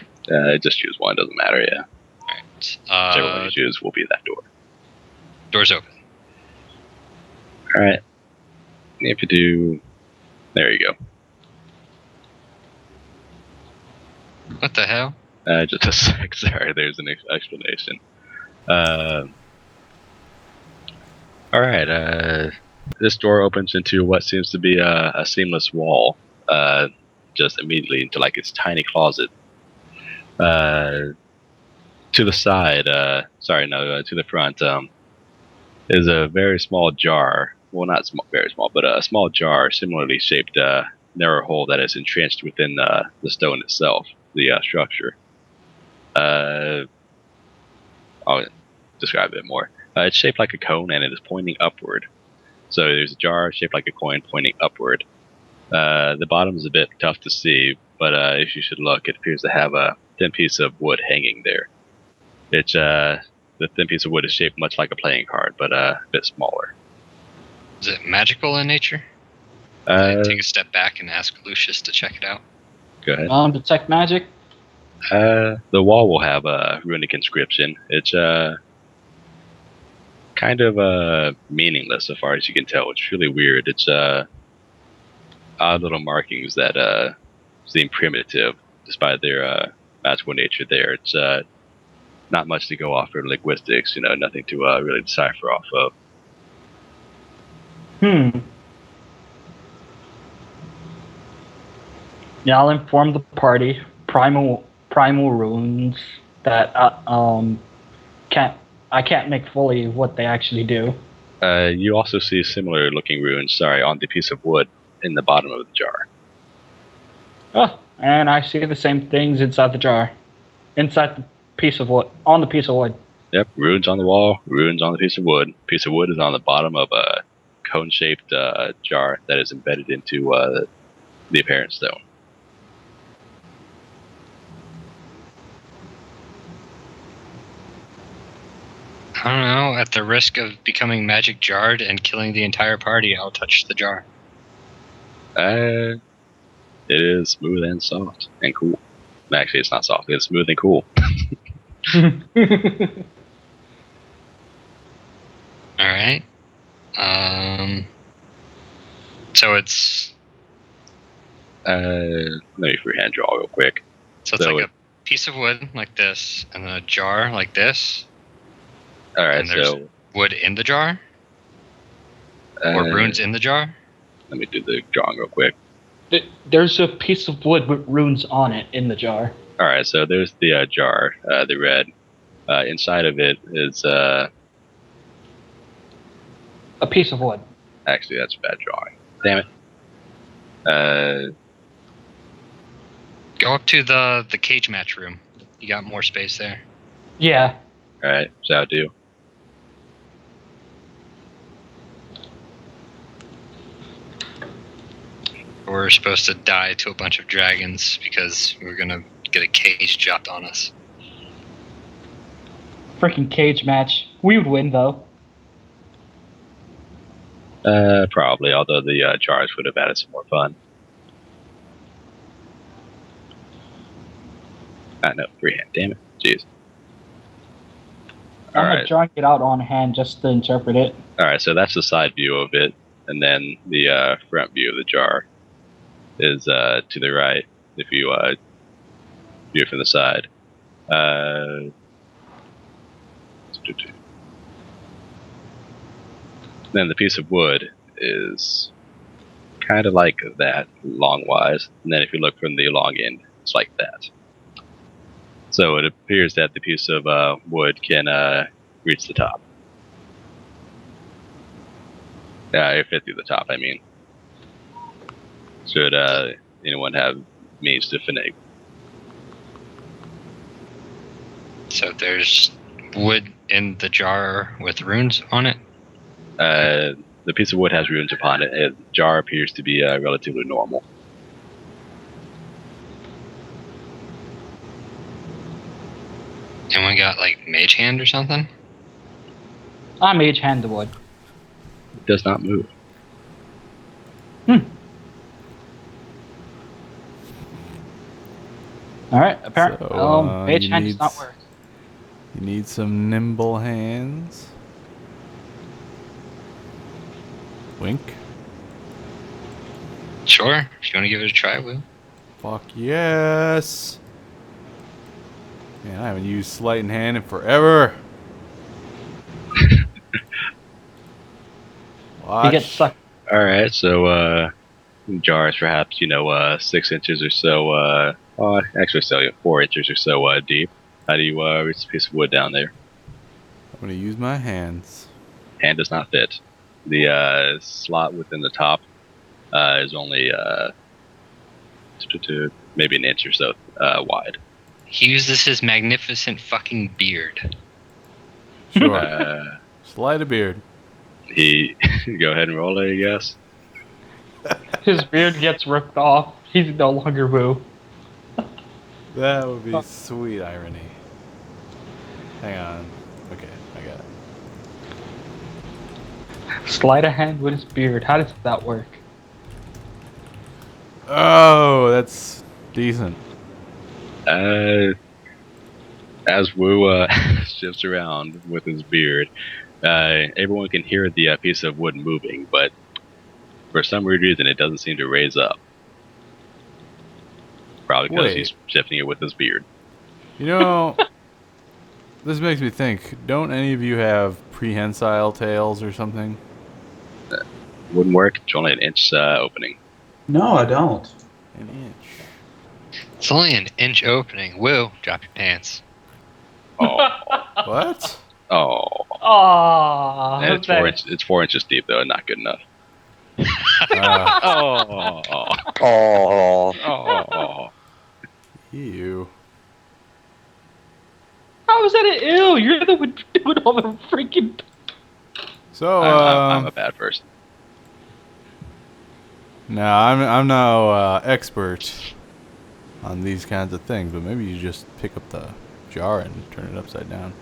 Just choose one, doesn't matter, yeah. Alright. Whichever one you choose will be that door. Door's open. Alright. If you do... There you go. What the hell? Just a sec, sorry, there's an explanation. Alright, this door opens into what seems to be a seamless wall, just immediately into like its tiny closet. To the side, to the front, is a very small jar. Well, not small, very small, but a small jar, similarly shaped narrow hole that is entrenched within the stone itself, the structure. I'll describe it more. It's shaped like a cone and it is pointing upward. So there's a jar shaped like a coin pointing upward. The bottom is a bit tough to see, but if you should look, it appears to have a thin piece of wood hanging there. It's the thin piece of wood is shaped much like a playing card, but a bit smaller. Is it magical in nature? Take a step back and ask Lucius to check it out. Go ahead. Detect magic. The wall will have a runic inscription. It's kind of meaningless so far as you can tell. It's really weird. It's odd little markings that seem primitive despite their magical nature there. It's not much to go off for linguistics, nothing to really decipher off of. Yeah, I'll inform the party. Primal runes that I can't make fully what they actually do. You also see similar looking runes, on the piece of wood in the bottom of the jar. Oh, and I see the same things inside the jar. Inside the piece of wood. On the piece of wood. Yep, runes on the wall, runes on the piece of wood. Piece of wood is on the bottom of a cone-shaped jar that is embedded into the apparent stone. I don't know, at the risk of becoming magic jarred and killing the entire party, I'll touch the jar. It is smooth and soft and cool. Actually, it's not soft. It's smooth and cool. Alright. So it's... Let me freehand draw real quick. So it's like a piece of wood like this, and then a jar like this. Alright, and there's so... wood in the jar? Or runes in the jar? Let me do the drawing real quick. There's a piece of wood with runes on it in the jar. Alright, so there's the jar, the red. Inside of it is... a piece of wood. Actually, that's a bad drawing. Damn it. Go up to the cage match room. You got more space there. Yeah. Alright, so I'll do. We're supposed to die to a bunch of dragons because we're gonna get a cage dropped on us. Freaking cage match. We would win, though. Probably, although the jars would have added some more fun. No, freehand, damn it. Jeez. I'm drawing it out on hand just to interpret it. Alright, so that's the side view of it, and then the front view of the jar is to the right, if you view it from the side. Then the piece of wood is kind of like that, long-wise, and then if you look from the long end, it's like that. So it appears that the piece of wood can reach the top. It fit through the top, I mean. Should anyone have means to finagle? So there's wood in the jar with runes on it. The piece of wood has runes upon it. The jar appears to be relatively normal. And we got like mage hand or something. I mage hand the wood. It does not move. Alright, apparently, So, mage you hand need does not work. You need some nimble hands. Wink. Sure, if you want to give it a try, Will. Fuck yes. Man, I haven't used sleight in hand in forever. Watch. He gets sucked. All right, so jar is perhaps 6 inches or so. Actually, so 4 inches or so deep. How do you reach a piece of wood down there? I'm gonna use my hands. Hand does not fit. The slot within the top is only maybe an inch or so wide. He uses his magnificent fucking beard. Sure. Sleight of beard. He go ahead and roll it, I guess. His beard gets ripped off. He's no longer Woo. That would be sweet irony. Hang on. Okay, I got it. Sleight of hand with his beard. How does that work? Oh, that's decent. As Wu shifts around with his beard, everyone can hear the piece of wood moving, but for some weird reason, it doesn't seem to raise up. Probably because he's shifting it with his beard. You know, this makes me think, don't any of you have prehensile tails or something? Wouldn't work. It's only an inch opening. No, I don't. An inch. It's only an inch opening. Will, drop your pants. Oh. What? Oh. Aww. And it's 4 inches deep, though. Not good enough. Oh. Oh. Ew. How is that an ew? You're the one doing all the freaking. So, I'm a bad person. no, I'm no expert on these kinds of things, but maybe you just pick up the jar and turn it upside down.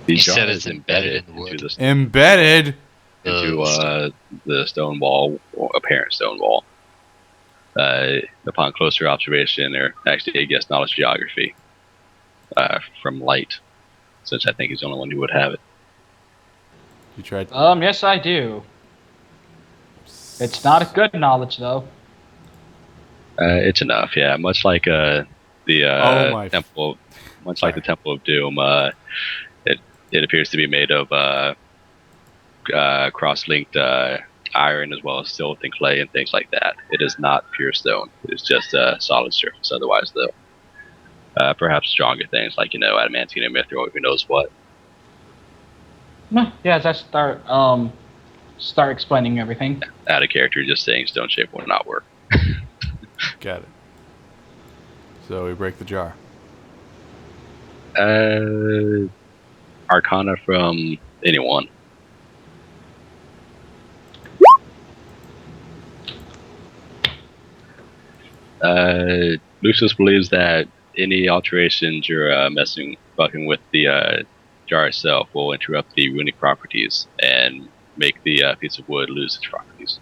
The You jar said is it's embedded in the wood. Embedded? Into the stone wall, or apparent stone wall. Upon closer observation, or actually, I guess, knowledge geography from light, since I think he's the only one who would have it. You tried. Yes, I do. It's not a good knowledge, though. It's enough, yeah. Much like the temple, like the Temple of Doom, it appears to be made of cross-linked iron as well as silt and clay and things like that. It is not pure stone. It is just a solid surface. Otherwise, though, perhaps stronger things like adamantine or mithril, who knows what. Yeah, as I start explaining everything. Out of character, just saying stone shape will not work. Got it. So we break the jar. Arcana from anyone. Lucius believes that any alterations or fucking with the jar itself will interrupt the runic properties and make the piece of wood lose its properties.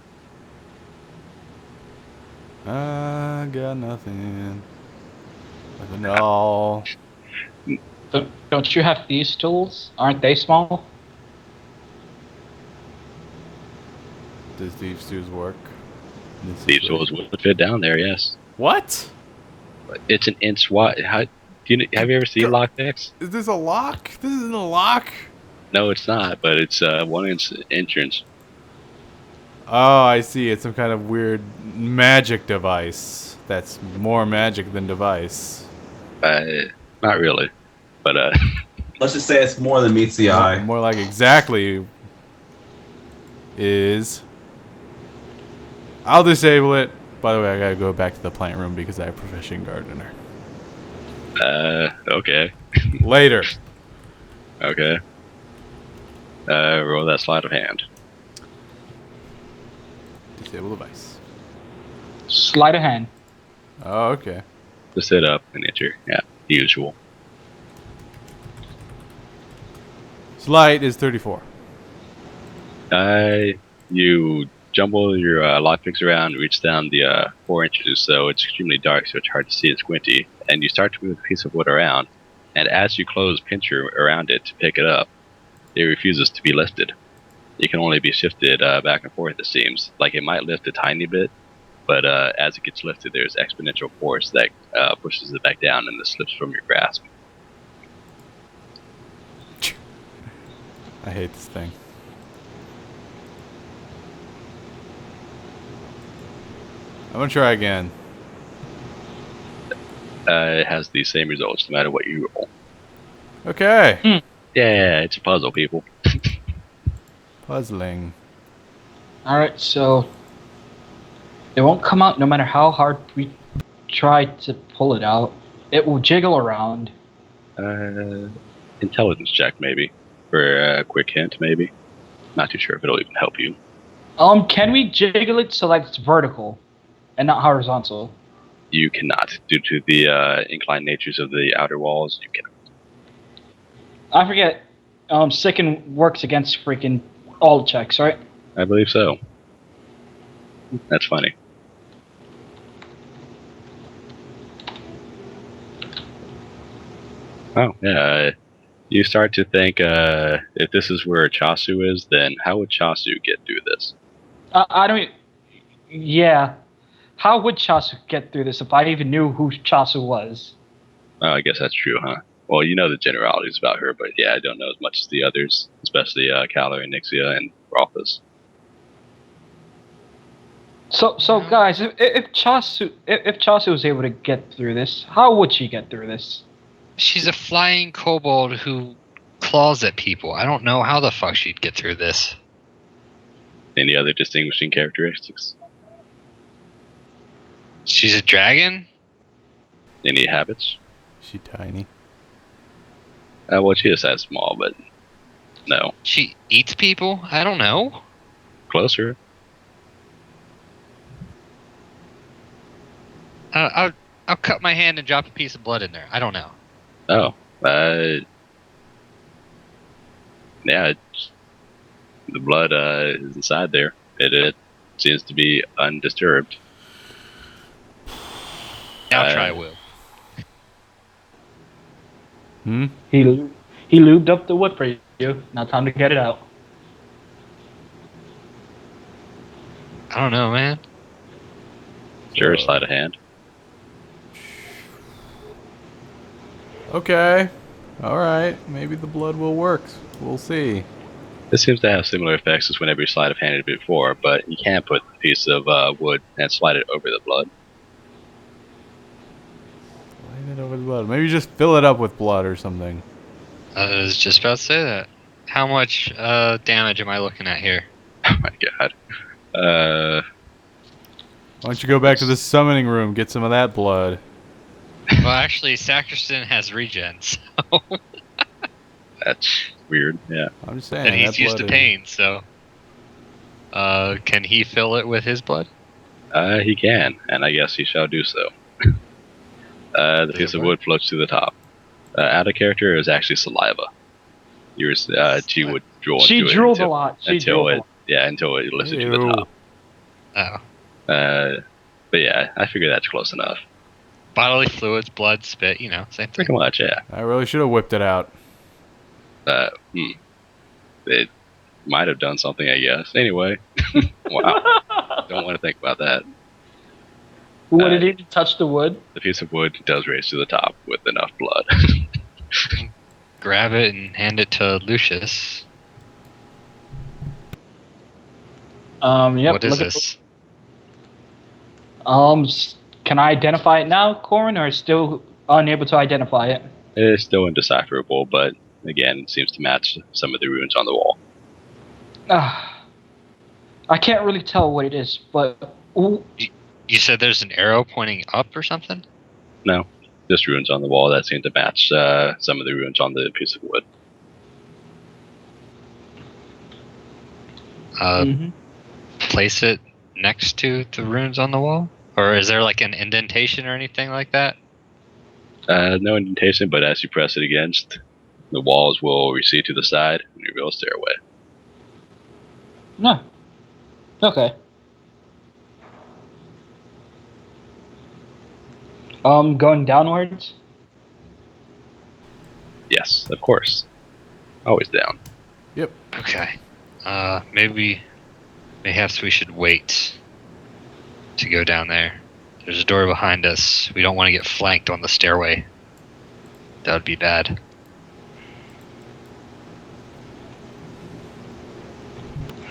I got nothing. Nothing at all. Don't you have these tools? Aren't they small? Does thieves' tools work? These tools would fit down there, yes. What? But it's an inch wide. Have you ever seen lockpicks? Is this a lock? This isn't a lock. No, it's not, but it's 1 inch entrance. Oh, I see. It's some kind of weird magic device. That's more magic than device. Not really, but Let's just say it's more than meets the eye. More like exactly is. I'll disable it. By the way, I gotta go back to the plant room because I have profession gardener. Okay. Later. Okay. Roll that sleight of hand. Disable device. Sleight of hand. Oh, okay. Just sit up and enter. Yeah, usual. Sleight is 34. You jumble your lockpicks around, reach down the 4 inches or so. It's extremely dark, so it's hard to see and squinty. And you start to move a piece of wood around. And as you close pincher around it to pick it up, it refuses to be lifted. It can only be shifted back and forth, it seems. Like it might lift a tiny bit, but as it gets lifted, there's exponential force that pushes it back down and it slips from your grasp. I hate this thing. I'm gonna try again. It has the same results no matter what you roll. Okay. Yeah, it's a puzzle, people. Puzzling. Alright, so it won't come out no matter how hard we try to pull it out. It will jiggle around. Intelligence check, maybe. For a quick hint, maybe. Not too sure if it'll even help you. Can we jiggle it so like it's vertical and not horizontal? You cannot. Due to the inclined natures of the outer walls, you cannot. I forget. Sicken works against freaking all checks, right? I believe so. That's funny. Oh, yeah. You start to think, if this is where Chasu is, then how would Chasu get through this? I don't. Yeah. How would Chasu get through this if I even knew who Chasu was? Oh, I guess that's true, huh? Well, you know the generalities about her, but yeah, I don't know as much as the others, especially Kalar and Nixia and Rothus. So guys, if Chasu was able to get through this, how would she get through this? She's a flying kobold who claws at people. I don't know how the fuck she'd get through this. Any other distinguishing characteristics? She's a dragon? Any habits? She tiny. Well, she is that small, but no. She eats people? I don't know. Closer. I'll cut my hand and drop a piece of blood in there. I don't know. Oh. Yeah, the blood is inside there. It seems to be undisturbed. I'll try Will. Hmm? He lubed up the wood for you. Now time to get it out. I don't know, man. Sure, sleight of hand. Okay. Alright. Maybe the blood will work. We'll see. This seems to have similar effects as whenever you sleight of handed it before, but you can't put a piece of wood and slide it over the blood. Slide it over the blood. Maybe just fill it up with blood or something. I was just about to say that. How much damage am I looking at here? Oh my god. Why don't you go back to the summoning room, get some of that blood. Well, actually, Sacristan has regen, so That's weird, yeah. I'm just saying. and he's that used to blood pain. So, can he fill it with his blood? He can, and I guess he shall do so. The piece of wood floats to the top. Out of character is actually saliva. She would drool She into it drooled a lot. She until drooled a it, lot. yeah, until it lifted to Ew. the top. Oh, But yeah, I figure that's close enough. bodily fluids, blood, spit. You know, same thing. Pretty much, yeah. I really should have whipped it out. It might have done something, I guess. Anyway, wow. Don't want to think about that. Would it even touch the wood? The piece of wood does raise to the top with enough blood. Grab it and hand it to Lucius. Yep. What is look at- this? Can I identify it now, Corin, or still unable to identify it? It's still indecipherable, but again, it seems to match some of the runes on the wall. I can't really tell what it is, but You said there's an arrow pointing up or something? No, Just runes on the wall that seem to match some of the runes on the piece of wood. Place it next to the runes on the wall? Or is there like an indentation or anything like that? No indentation, but as you press it against, the walls will recede to the side and reveal a stairway. No. Okay. Going downwards? Yes, of course. Always down. Okay. Perhaps we should wait to go down there. There's a door behind us. We don't want to get flanked on the stairway. That would be bad.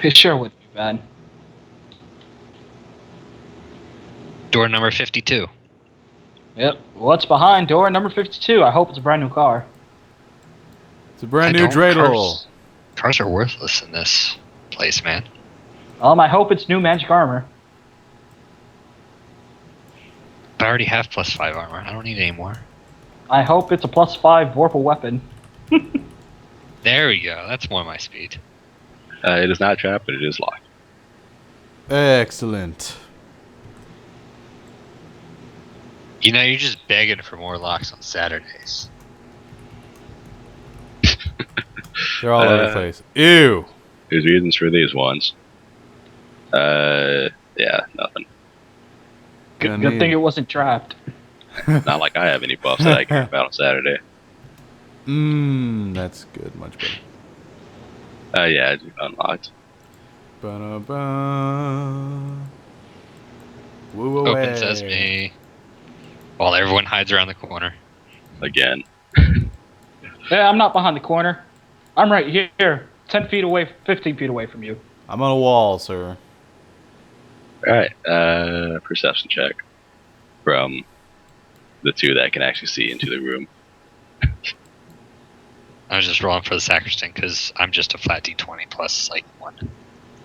It sure would be bad. Door number 52. Yep. What's behind door number 52? I hope it's a brand new car. It's a brand new dreidel. Cars are worthless in this place, man. I hope it's new magic armor. I already have +5 armor. I don't need any more. I hope it's a +5 Vorpal weapon. There we go. That's more my speed. It is not trapped, but it is locked. Excellent. You know, you're just begging for more locks on Saturdays. They're all over the place. Ew. There's reasons for these ones. Yeah, nothing. Good thing it wasn't trapped. Not like I have any buffs that I care about on Saturday. That's good. Much better. Yeah, it's unlocked. Ba-da-ba. Woo away. Open sesame. While everyone hides around the corner. Again. Yeah, I'm not behind the corner. I'm right here. 10 feet away, 15 feet away from you. I'm on a wall, sir. Alright, perception check. From the two that can actually see into the room. I was just rolling for the sacristan because I'm just a flat d20 plus like 1.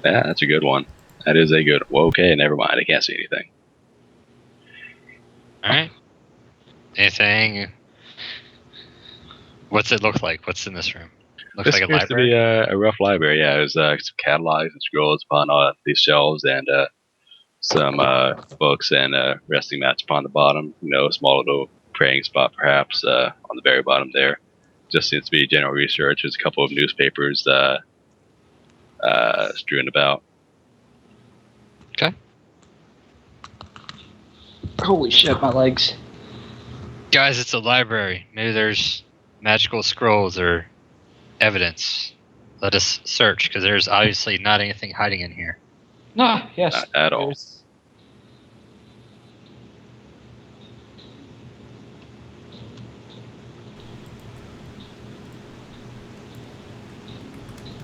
Yeah, that's a good one. That is a good. Well, okay, never mind. I can't see anything. Alright. Anything? What's it look like? What's in this room? Looks This like a appears library. to be a rough library. Yeah, there's some catalogs and scrolls upon these shelves, and some books and resting mats upon the bottom. You know, a small little praying spot perhaps on the very bottom there. Just seems to be general research. There's a couple of newspapers strewn about. Okay. Holy shit, my legs. Guys, it's a library. Maybe there's magical scrolls or evidence. Let us search, because there's obviously not anything hiding in here. No, yes. Not at all. there's-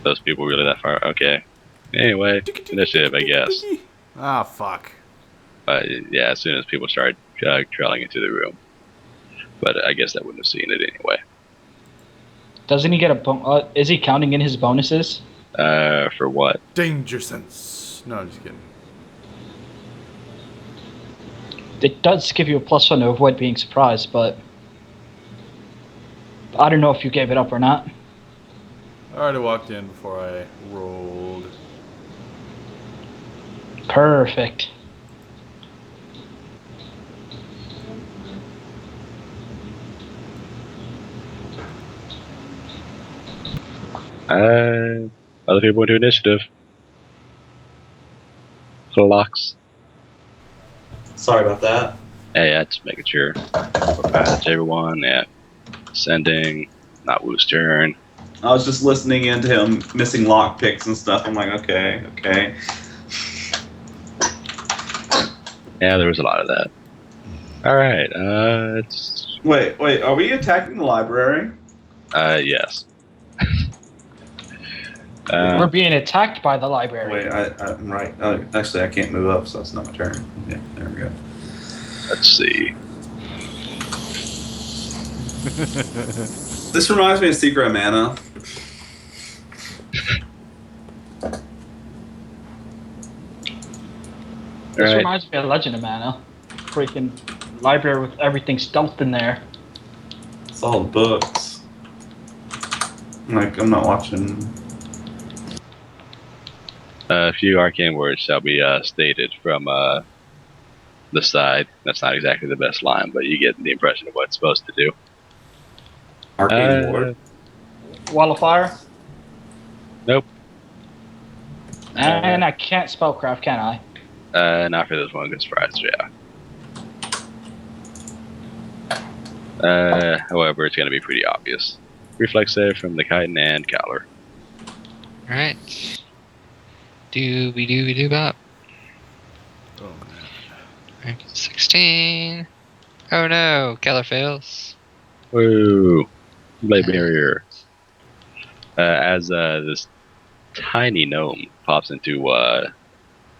Those people really that far? Okay. Anyway, initiative, I guess. Ah, fuck. But yeah, as soon as people start trailing into the room. But I guess I wouldn't have seen it anyway. Doesn't he get a is he counting in his bonuses? For what? Danger sense. No, I'm just kidding. It does give you a +1 to avoid being surprised, but I don't know if you gave it up or not. I already walked in before I rolled. Perfect. Other people do initiative. Clocks. Sorry about that. Yeah, just making sure. That's everyone. Yeah. Sending. Not Woo's turn. I was just listening into him missing lock picks and stuff. I'm like, okay. Yeah, there was a lot of that. Alright, it's... Wait, are we attacking the library? Yes. We're being attacked by the library. Wait, I'm right. Actually, I can't move up, so it's not my turn. Yeah, there we go. Let's see. This reminds me of Secret of Mana. This Alright. reminds me of Legend of Mana. Freaking library with everything stuffed in there. It's all books. Like, I'm not watching. A few arcane words shall be stated from the side. That's not exactly the best line, but you get the impression of what it's supposed to do. Arcane Ward. Wall of fire. Nope. And I can't spellcraft, can I? Not for this one. Good surprise, yeah. However, it's going to be pretty obvious. Reflex save from the chitin and Cowler. Alright. Doobie bop. Oh, man. 16. Oh no, Keller fails. Woo! Blade barrier. As this tiny gnome pops into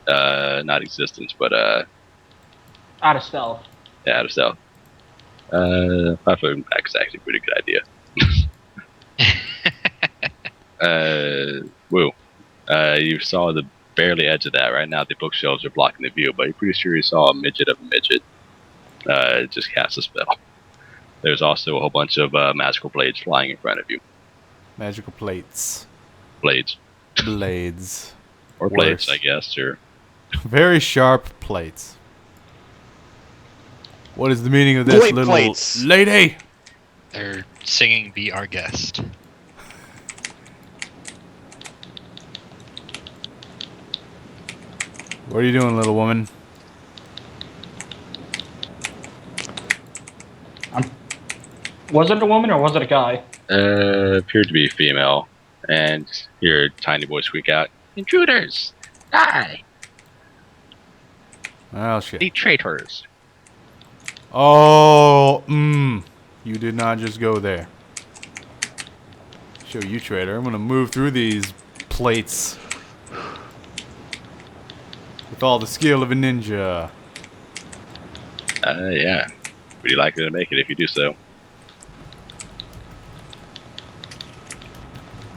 not existence, but Out of stealth. yeah, out of stealth. 5 foot back is actually a pretty good idea. Woo. You saw the barely edge of that. Right now, the bookshelves are blocking the view, but you're pretty sure you saw a midget of a midget just cast a spell. There's also a whole bunch of magical blades flying in front of you. Magical plates. Blades. Blades. Or blades, Worse. I guess, or Very sharp plates. What is the meaning of this Blade little plates. lady? They're singing Be Our Guest. What are you doing, little woman? Was it a woman or was it a guy? appeared to be female, and hear a tiny voice squeak out, "Intruders! Die! Oh, shit. The traitors!" Oh, you did not just go there. Show you, traitor. I'm gonna move through these plates with all the skill of a ninja. Yeah. Pretty likely to make it if you do so.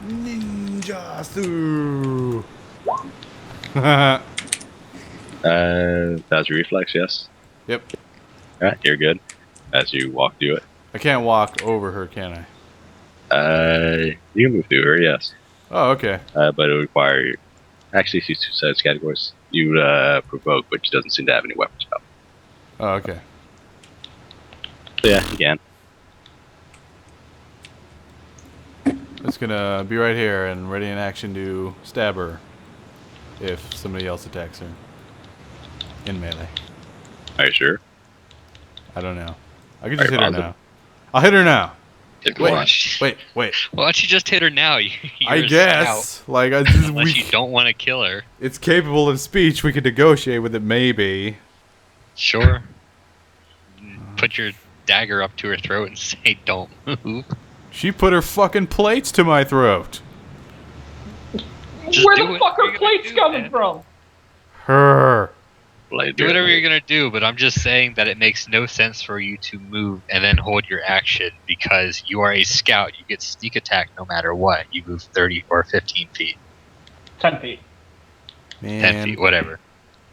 Ninja through. That's your reflex, yes? Yep. Alright, you're good. As you walk through it. I can't walk over her, can I? You can move through her, yes. Oh, okay. But it would require you. Actually, she's two sets categories. You provoke, but she doesn't seem to have any weapons out. Oh, okay. So yeah, you can. It's gonna be right here and ready in action to stab her if somebody else attacks her in melee. Are you sure? I don't know. I can just Alright, hit her positive. now. I'll hit her now. If you Wait, want. wait. Why don't you just hit her now? You're I a guess. scout. Like, I just, Unless you don't want to kill her. it's capable of speech. We could negotiate with it, maybe. Sure. Put your dagger up to her throat and say, "Don't move." She put her fucking plates to my throat. Just Where do the it. fuck What are are you gonna plates do, coming man? from? Her. Blade Do whatever barrier. you're gonna do, but I'm just saying that it makes no sense for you to move and then hold your action because you are a scout. You get sneak attack no matter what. You move 30 or 15 feet, 10 feet. 10 Man, feet, whatever.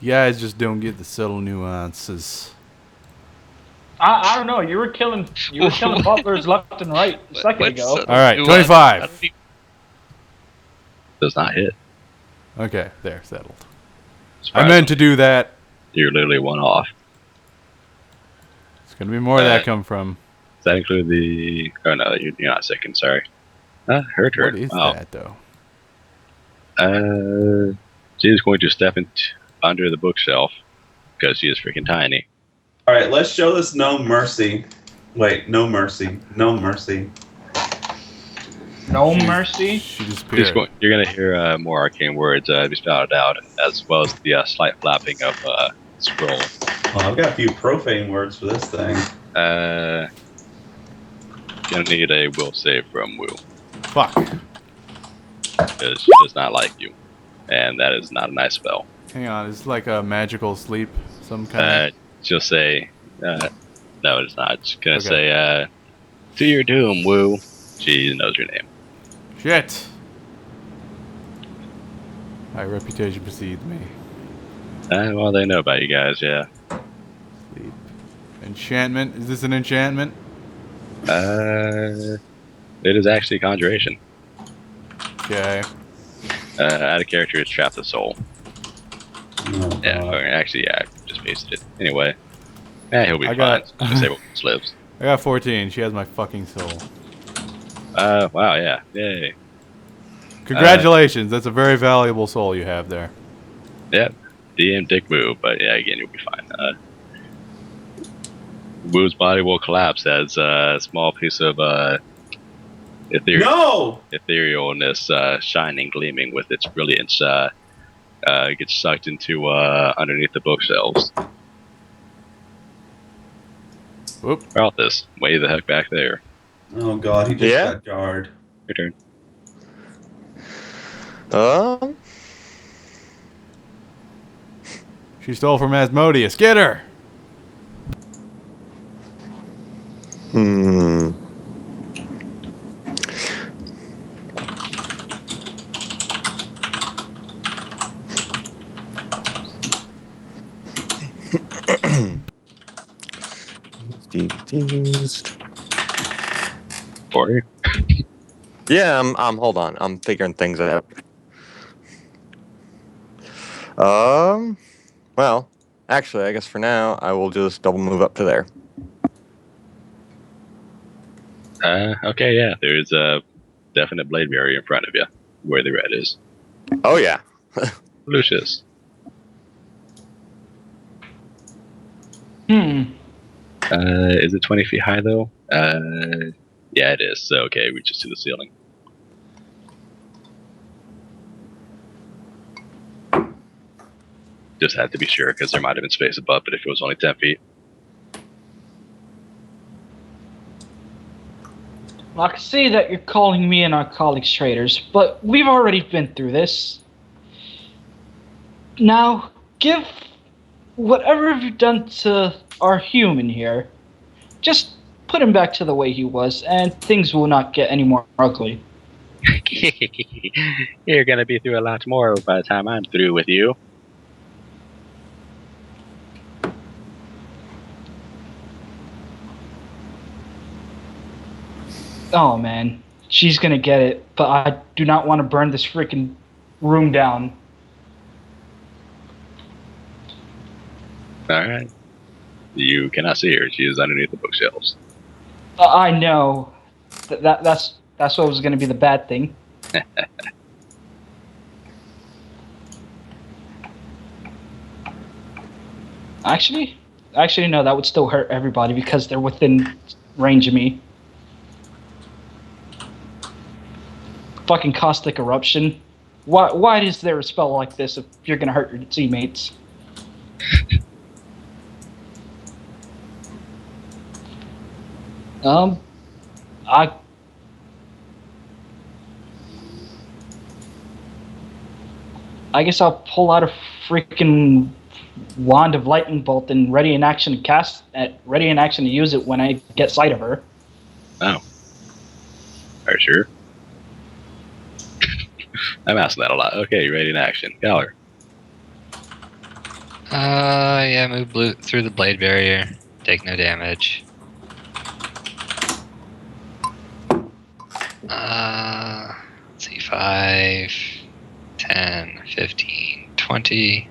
you guys just don't get the subtle nuances. I don't know. You were killing butlers left and right a second ago. All right, 25. Does not hit. Okay, there, settled. I Surprise. meant to do that. You're literally one off. It's gonna be more where that come from. Does that include the... Oh no, you're not second, sorry. Her turn. What is Wow. that, though? She is going to step under the bookshelf because she is freaking tiny. All right, let's show this no mercy. Wait, no mercy. No mercy. No mercy. She disappeared. You're going to hear more arcane words be spouted out, as well as the slight flapping of scroll. Well, I've got a few profane words for this thing. Gonna need a will save from Wu, Fuck. because she does not like you, and that is not a nice spell. Hang on, it's like a magical sleep, some kind. She'll say, no, it's not. She's gonna Okay. say, to your doom, Wu. She knows your name. Shit. My reputation precedes me. Well, they know about you guys, yeah. Sleep. Enchantment. Is this an enchantment? It is actually conjuration. Okay. Out of character is trap the soul. Oh, Yeah, God. okay, actually, yeah, I just pasted it. Anyway, yeah, he'll be I fine. got- Disabled lives. I got 14. She has my fucking soul. Wow, yeah, yay. Congratulations. That's a very valuable soul you have there. Yep, DM dick move, but yeah, again, you'll be fine. Woo's body will collapse as a small piece of etherealness shining, gleaming with its brilliance gets sucked into underneath the bookshelves. Whoop. Arthas, way the heck back there. Oh, God. He just Yeah? got jarred. Your turn. She stole from Asmodeus. Get her! Hmm. Defused. For you. Yeah, I'm hold on. I'm figuring things out. Well, actually, I guess for now I will just double move up to there. Okay, yeah, there's a definite blade barrier in front of you, where the red is. Oh yeah. Lucius. Is it 20 feet high though? Yeah, it is. So okay, reaches to the ceiling. Just had to be sure because there might have been space above, but if it was only 10 feet. I can see that you're calling me and our colleagues traitors, but we've already been through this. Now, give whatever you've done to our human here, just put him back to the way he was, and things will not get any more ugly. You're gonna be through a lot more by the time I'm through with you. Oh man, she's gonna get it, but I do not want to burn this freaking room down. Alright. You cannot see her. She is underneath the bookshelves. I know. That's what was gonna be the bad thing. Actually, no. That would still hurt everybody because they're within range of me. Fucking caustic eruption. Why is there a spell like this if you're gonna hurt your teammates? I guess I'll pull out a freaking wand of lightning bolt and ready in action to cast ready in action to use it when I get sight of her. Oh. Are you sure? I'm asking that a lot. Okay, ready in action. Galler. Yeah, move through the blade barrier. Take no damage. Let's see, 5, 10, 15, 20.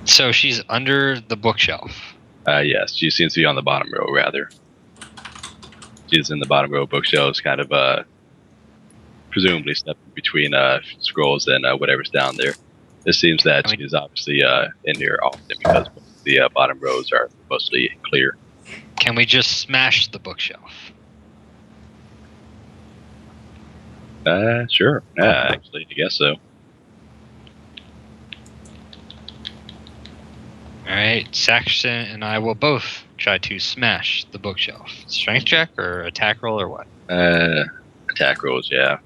So she's under the bookshelf. Yes, she seems to be on the bottom row, rather. She's in the bottom row of bookshelves, kind of, presumably stepping between, scrolls and, whatever's down there. It seems that she's obviously, in here often because the, bottom rows are mostly clear. Can we just smash the bookshelf? Sure. Actually, I guess so. Alright, Saxon and I will both try to smash the bookshelf. Strength check or attack roll or what? Attack rolls, yeah.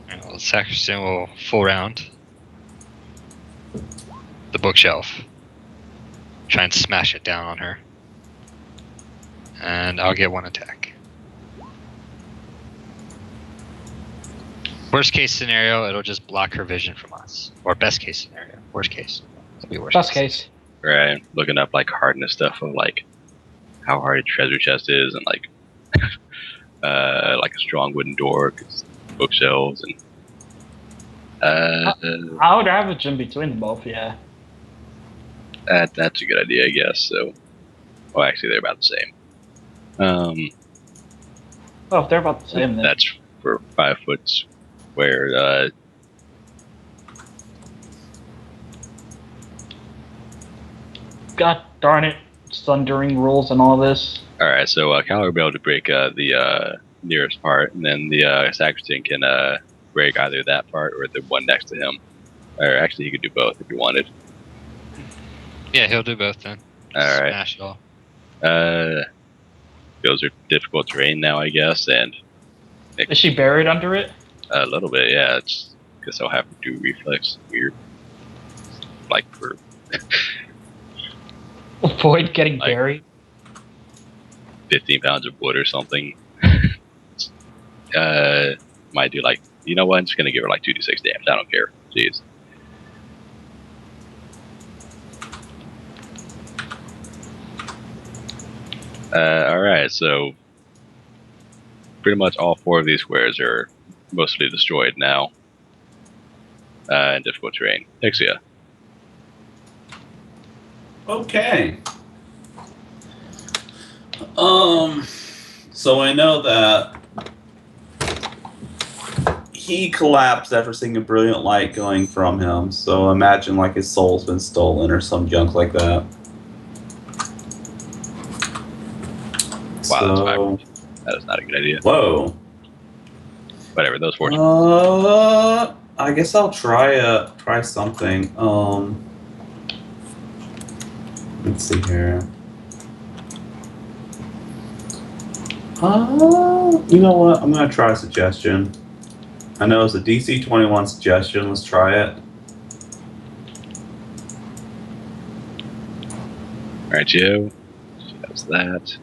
Alright, well, Saxon will full round the bookshelf. Try and smash it down on her. And I'll get one attack. Worst case scenario, it'll just block her vision from us. Or best case scenario. Worst case. That'll be worst Best case. Right, looking up like hardness stuff of like how hard a treasure chest is, and like like a strong wooden door, 'cause bookshelves, and I would average in between them both, yeah. that's a good idea, I guess. So, well, actually, they're about the same. Oh, if they're about the same, then. That's for 5 foot square. God darn it. Sundering rules and all this. All right, so Cal will be able to break the nearest part, and then the sacristan can break either that part or the one next to him. Or actually, he could do both if he wanted. Yeah, he'll do both then. All right. Smash it all. Those are difficult terrain now, I guess, and Is she buried under it? a little bit, yeah. It's because I'll have to do reflex weird, like for Avoid getting Like- buried? 15 pounds of wood or something. Might do like, you know what? I'm just gonna give her like 2d6 damage. I don't care. Jeez. All right, so pretty much all 4 of these squares are mostly destroyed now. In difficult terrain. Ixia. Okay. So I know that he collapsed after seeing a brilliant light going from him. So imagine like his soul's been stolen or some junk like that. Wow, that's So, That is not a good idea. whoa. Whatever, those 4. I guess I'll try something. Let's see here. You know what? I'm gonna try a suggestion. I know it's a DC 21 suggestion. Let's try it. Alright, Joe. She has that.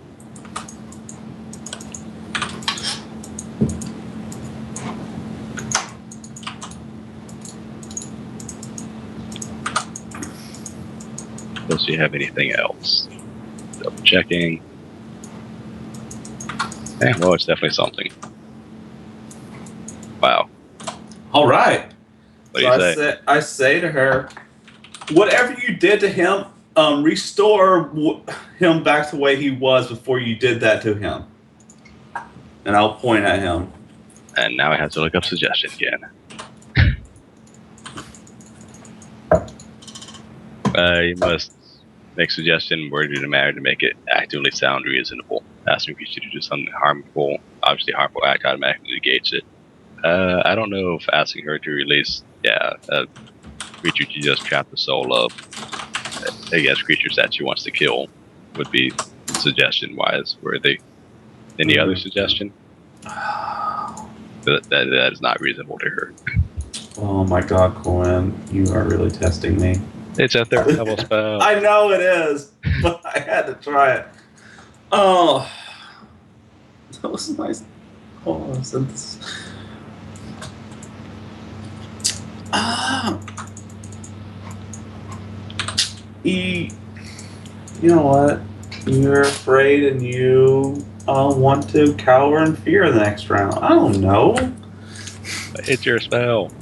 Does she have anything else? Double checking. Yeah, well, it's definitely something. Wow. All right. What do you say? I say to her, whatever you did to him, restore him back to the way he was before you did that to him. And I'll point at him. And now I have to look up suggestion again. You must make suggestion worded in a manner to make it actively sound reasonable. Asking creature to do something harmful, obviously harmful act automatically negates it. I don't know if asking her to release, a creature to just trap the soul of, I guess, creatures that she wants to kill would be suggestion-wise worthy. Any other suggestion? That is not reasonable to her. Oh my God, Corin, you are really testing me. It's a 3rd level spell. I know it is, but I had to try it. Oh, that was nice. Oh, this. You know what? You're afraid and you want to cower in fear the next round. I don't know. It's your spell.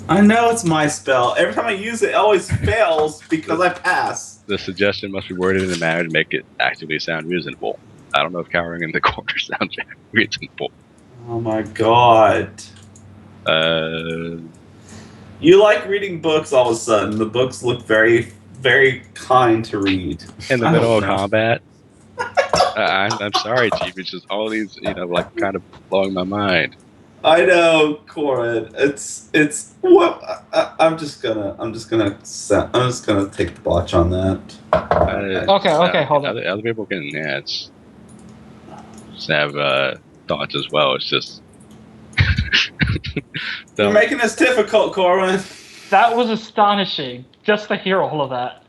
I know it's my spell. Every time I use it, it always fails because I pass. The suggestion must be worded in a manner to make it actively sound reasonable. I don't know if cowering in the corner sounds reasonable. Oh my God. You like reading books all of a sudden. The books look very, very kind to read. In the I middle don't of know. combat. I'm sorry, Chief. It's just all these, like kind of blowing my mind. I know, Corin. It's what I'm just gonna take the botch on that. Okay, hold on. Other people can, just have thoughts as well. It's just You're making this difficult, Corin. That was astonishing, just to hear all of that.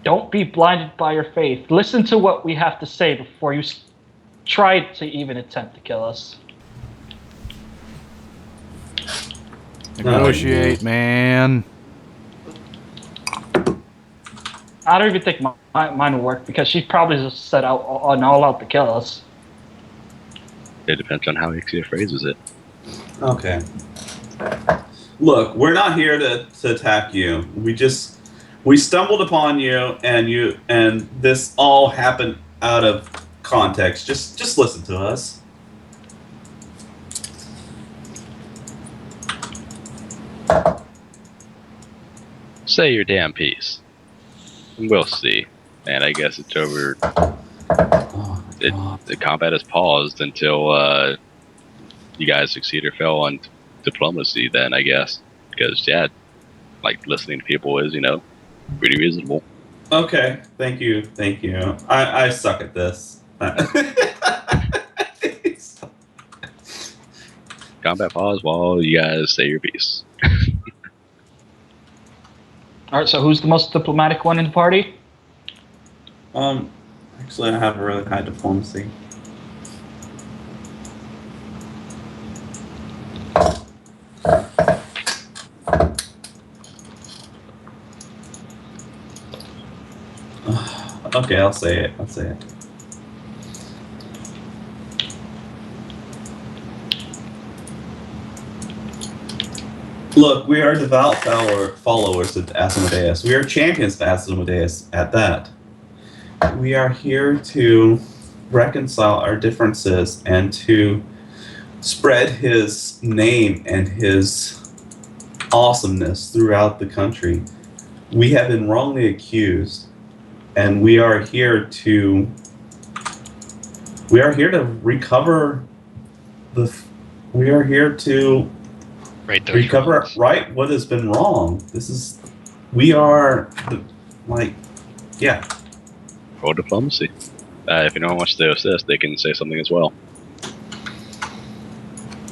Don't be blinded by your faith. Listen to what we have to say before you try to even attempt to kill us. Negotiate, man. I don't even think mine will work because she probably just set out all out to kill us. It depends on how Ixia phrases it. Okay. Look, we're not here to attack you. We stumbled upon you, and this all happened out of context. Just listen to us. Say your damn piece. And we'll see. And I guess it's over. Oh my God. The combat is paused until you guys succeed or fail on diplomacy. Then I guess because yeah, like listening to people is pretty reasonable. Okay, thank you. I suck at this. Combat pause while you guys say your piece. All right, so who's the most diplomatic one in the party? Actually, I have a really high diplomacy. Okay, I'll say it. Look, we are devout followers of Asmodeus. We are champions of Asmodeus at that. We are here to reconcile our differences and to spread his name and his awesomeness throughout the country. We have been wrongly accused, and we are here to recover we are here to Right. right what has been wrong. Yeah. Roll diplomacy. If anyone wants to assist, they can say something as well.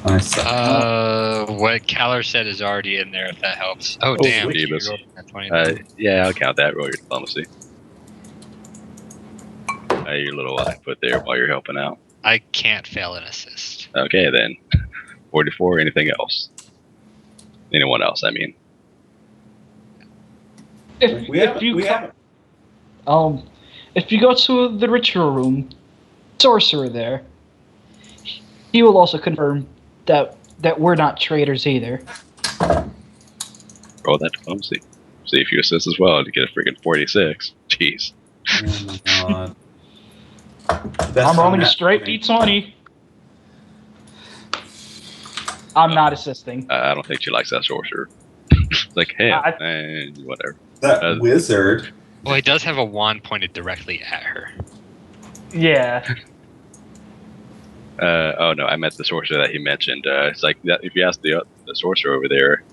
I suck. What Caller said is already in there. If that helps. Oh, Oh, damn! sweet. You rolled a 20. Yeah, I'll count that. Roll your diplomacy. Your little input there while you're helping out. I can't fail an assist. Okay, then. 44. Anything else? Anyone else? I mean. If you go to the ritual room, sorcerer there, he will also confirm that we're not traitors either. Roll that diplomacy. See if you assist as well to get a freaking 46. Jeez. Oh my God. I'm rolling a straight D20. I'm not assisting. I don't think she likes that sorcerer. Like, hey, whatever. That wizard. Well, he does have a wand pointed directly at her. Yeah. Oh no, I meant the sorcerer that he mentioned. It's like that, if you ask the sorcerer over there,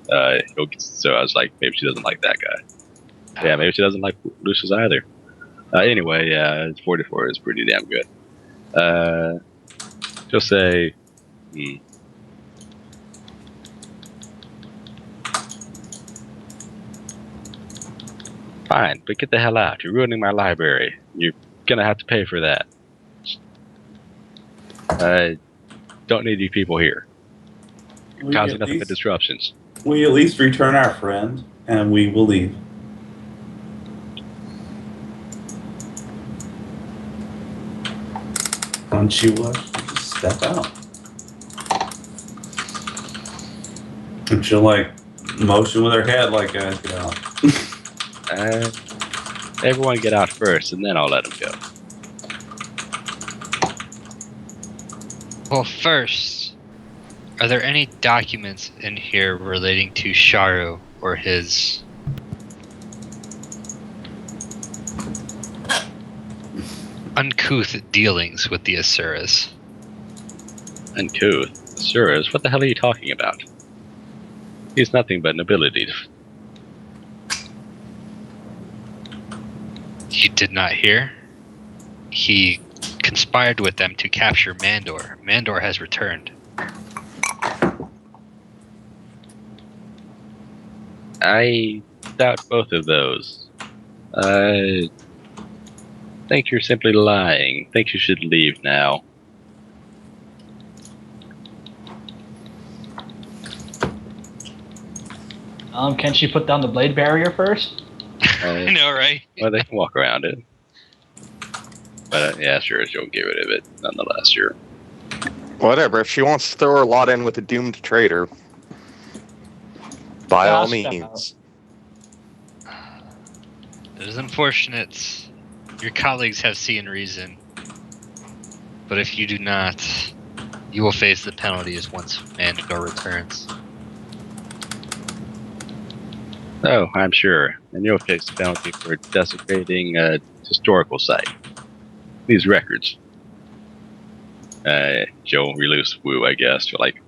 so I was like, maybe she doesn't like that guy. Yeah, maybe she doesn't like Lucius either. Anyway, 44 is pretty damn good. She'll say, fine, but get the hell out. You're ruining my library. You're gonna have to pay for that. Don't need you people here. You're causing nothing but disruptions. We at least return our friend, and we will leave. And she will step out. And she'll motion with her head like, guys, get out. Everyone get out first, and then I'll let them go. Well, first, are there any documents in here relating to Sharu or his uncouth dealings with the Asuras? Uncouth? Asuras? What the hell are you talking about? He's nothing but nobility. You did not hear? He conspired with them to capture Mandor. Mandor has returned. I doubt both of those. I think you're simply lying. Think you should leave now. Can she put down the blade barrier first? I know, right? Well, they can walk around it. But yeah, sure, she'll get rid of it nonetheless. Sure. Whatever. If she wants to throw her lot in with a doomed traitor, by Yeah, all I'll step means. It is unfortunate. Your colleagues have seen reason. But if you do not, you will face the penalties once Mandor returns. Oh, I'm sure. And you'll face the penalty for desecrating a historical site. These records. Joe release Woo, I guess, to like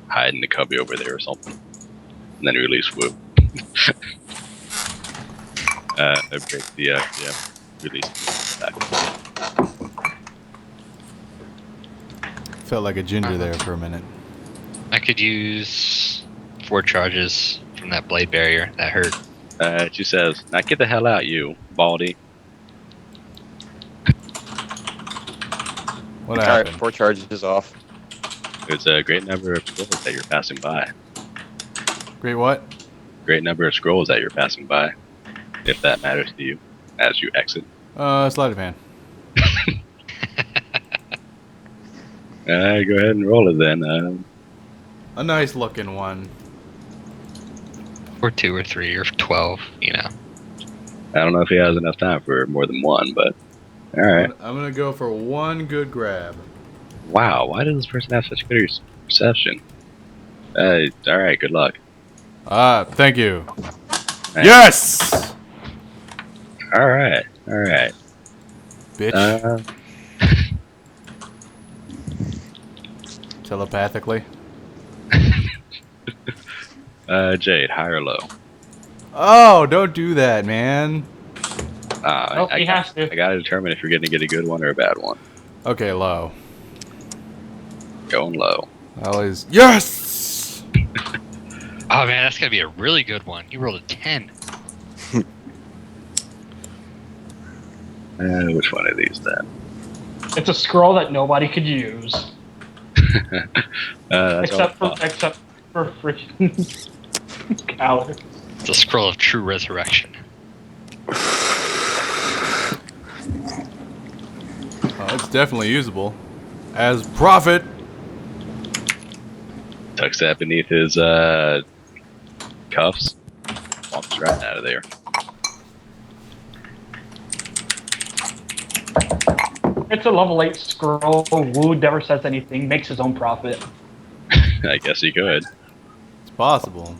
hide in the cubby over there or something. And then release Woo. Break the release back. Felt like a ginger there for a minute. I could use 4 charges from that blade barrier. That hurt. She says, "Now get the hell out, you baldy." What Alright, happened? 4 charges off. There's a great number of scrolls that you're passing by. Great what? Great number of scrolls that you're passing by. If that matters to you, as you exit. Sleight of hand. Go ahead and roll it then. A nice looking one. Or 2 or 3 or 12, you know. I don't know if he has enough time for more than one, but alright. I'm gonna go for one good grab. Wow, why does this person have such good perception? Alright, good luck. Thank you. Nice. Yes! Alright. Bitch. Telepathically. Jade, high or low? Oh, don't do that, man. Nope, he has to. I gotta determine if you're gonna get a good one or a bad one. Okay, low. Going low. Always. Yes! Oh man, that's gonna be a really good one. You rolled a 10. Which one of these then? It's a scroll that nobody could use. That's except all. for freaking coward. It's a scroll of true resurrection. Oh, it's definitely usable. As prophet. Tucks that beneath his cuffs. Walks right out of there. It's a level 8 scroll. Wu never says anything, makes his own profit. I guess he could. It's possible.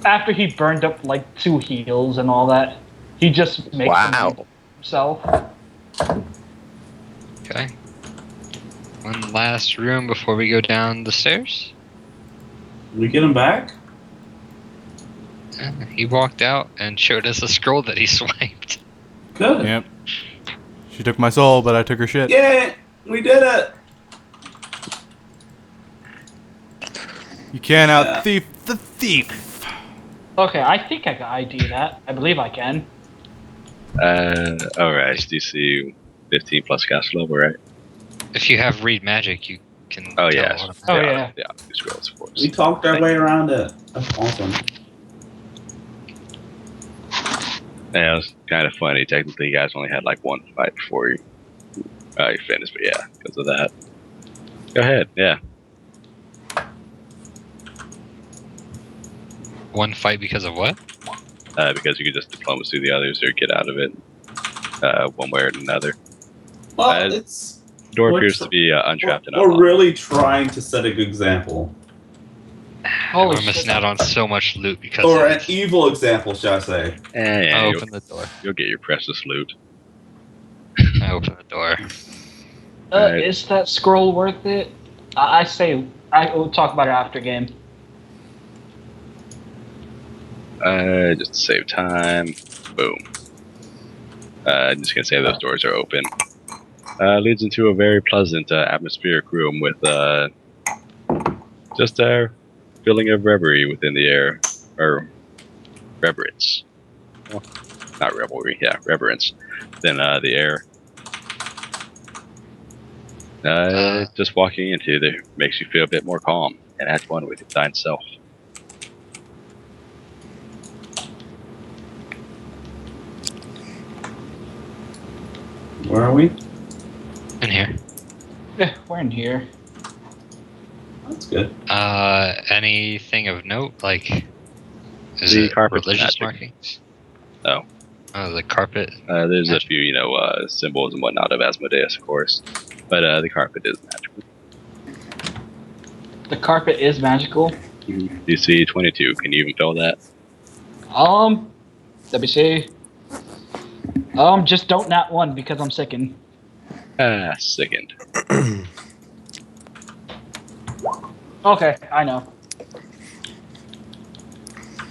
After he burned up like 2 heals and all that, he just makes them himself. Okay. One last room before we go down the stairs. Did we get him back? He walked out and showed us a scroll that he swiped. Good. Yep. She took my soul, but I took her shit. Yeah, we did it. You can't out thief the thief. Okay, I think I can ID that. I believe I can. Alright, DC 15 plus caster level, right? If you have read magic, you can. Oh, tell yeah. what- Oh, yeah. Yeah, these scrolls, of course. We talked our way around it. That's awesome. Yeah, it was kind of funny. Technically, you guys only had like one fight before you finished, but yeah, because of that. Go ahead, yeah. One fight because of what? Because you could just diplomacy the others or get out of it one way or another. Well, it's The door We're appears tr- to be untrapped and we're unlocked. really trying to set a good example, Holy We're missing shit. out on so much loot because or of an it. evil example, shall I say? Yeah, I open the door. you'll get your precious loot. I open the door. Right. Is that scroll worth it? I say I will talk about it after game. Just to save time. Boom. I'm just gonna say those doors are open. Leads into a very pleasant atmospheric room with just a feeling of reverie within the air, or reverence. Well, not revelry, yeah, reverence. Then the air. Just walking into there makes you feel a bit more calm and at one with your thine self. Where are we? In here. Yeah, we're in here. That's good. Anything of note? Like, is The it carpet's religious magic. markings? Oh. Oh, the carpet. There's a Magic. few, symbols and whatnot of Asmodeus, of course. But the carpet is magical. The carpet is magical. DC 22. Can you even feel that? Let me see. Just don't nat one because I'm sickened. Sickened. Okay, I know.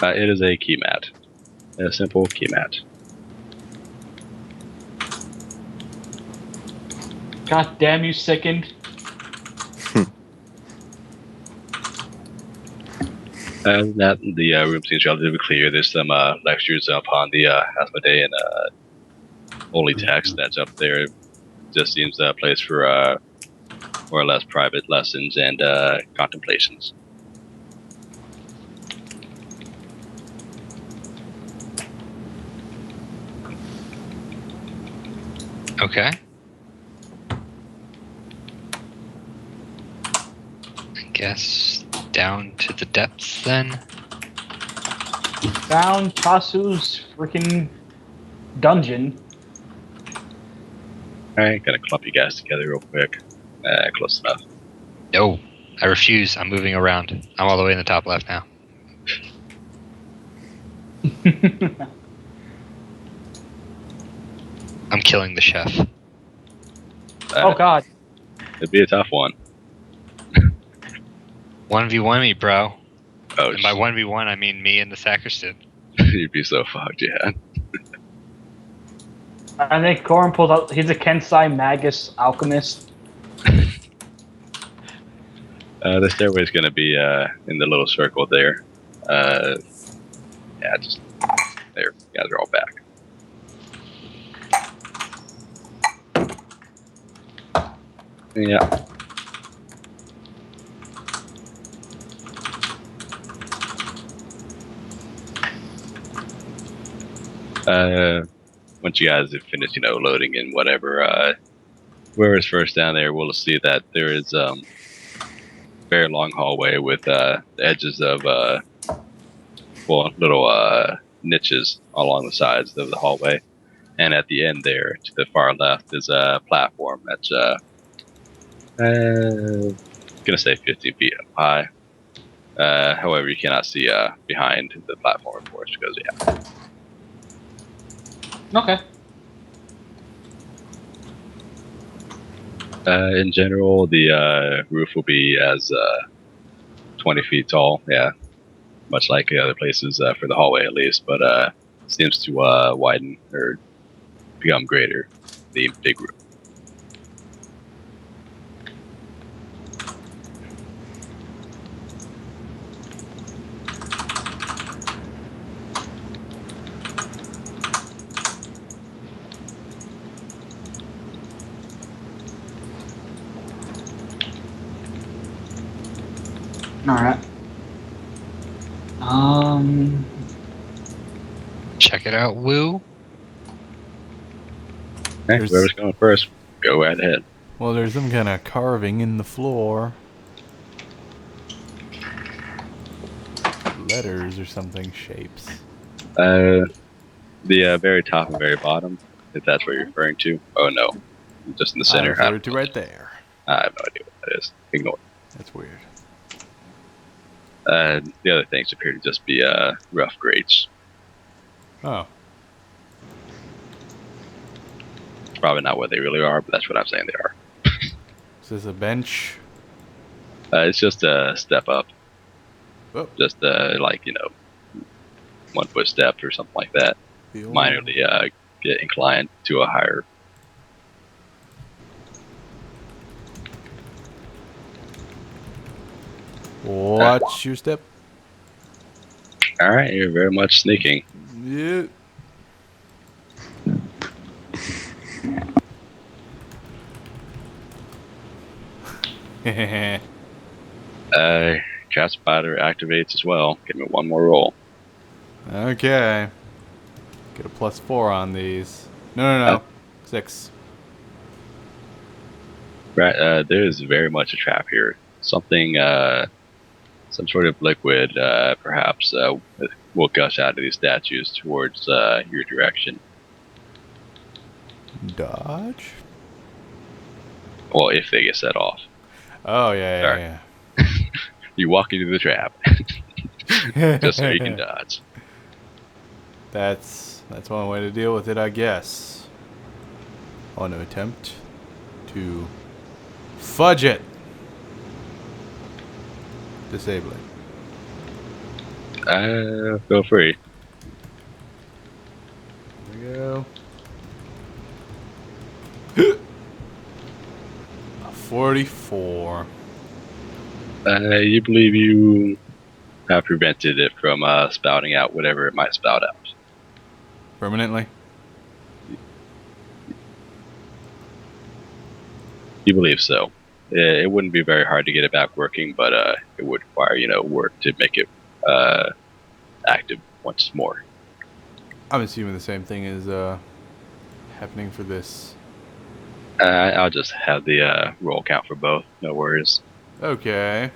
It is a key mat. A simple key mat. God damn you, sickened. That the room seems relatively clear. There's some lectures upon the Asmodean holy text that's up there. Just seems a place for more or less private lessons and contemplations. Okay. I guess down to the depths then. Found Chasu's freaking dungeon. Alright, gonna clump you guys together real quick. Close enough. No, I refuse. I'm moving around. I'm all the way in the top left now. I'm killing the chef. Oh god. It'd be a tough one. 1v1 me, bro. Oh, And by 1v1, I mean me and the sacristan. you'd be so fucked, yeah. I think Corin pulls out. He's a Kensai Magus alchemist. The stairway's gonna be in the little circle there. Yeah, just there. You guys are all back. Yeah. Once you guys have finished, loading and whatever, whoever's first down there will see that there is very long hallway with the edges of little niches along the sides of the hallway, and at the end there, to the far left, is a platform that's gonna say 15 feet up high. However, you cannot see behind the platform, of course, because Okay. in general, the roof will be as 20 feet tall. Yeah, much like the other places for the hallway, at least. But seems to widen or become greater. The big roof. Alright. Check it out, woo. Hey, There's- whoever's going first, go right ahead. Well, there's some kind of carving in the floor. Letters or something, shapes. The very top and very bottom, if that's what you're referring to. Oh no, just in the I center. referred to right there. I have no idea what that is. Ignore. That's weird. The other things appear to just be rough grates. Oh, Probably not what they really are, but that's what I'm saying they are. is this a bench? It's just a step up. Oh. Just 1 foot step or something like that. The old- Minorly get inclined to a higher. Watch your step. All right, you're very much sneaking. Yeah. Cat Spider activates as well. Give me one more roll. Okay. Get a +4 on these. No. Oh. 6. Right, there is very much a trap here. Something, some sort of liquid, perhaps, will gush out of these statues towards your direction. Dodge? Well, if they get set off. Oh, yeah, Sorry. yeah, You walk into the trap, yeah. just so you can dodge. That's one way to deal with it, I guess. I want to attempt to fudge it. Disable it. Feel free. There we go. A 44. You believe you have prevented it from spouting out whatever it might spout out. Permanently? You believe so. It wouldn't be very hard to get it back working, but it would require, work to make it active once more. I'm assuming the same thing is happening for this. I'll just have the roll count for both. No worries. Okay.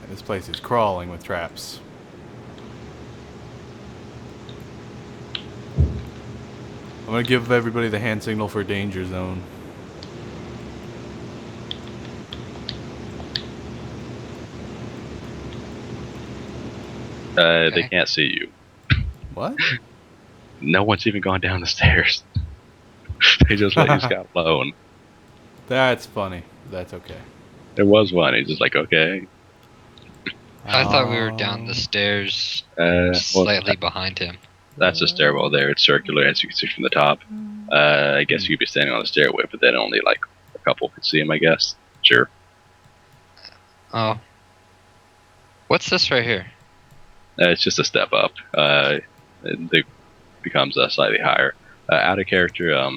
And this place is crawling with traps. I'm gonna give everybody the hand signal for danger zone. They can't see you. What? No one's even gone down the stairs. They just let you scout alone. That's funny. That's okay. There was one. He's just like, okay. I thought we were down the stairs, Well, slightly behind him. that's the stairwell there. It's circular, as you can see from the top. I guess you'd be standing on the stairway, but then only like a couple could see him, I guess. Sure. Oh. What's this right here? It's just a step up. It becomes slightly higher. Out of character,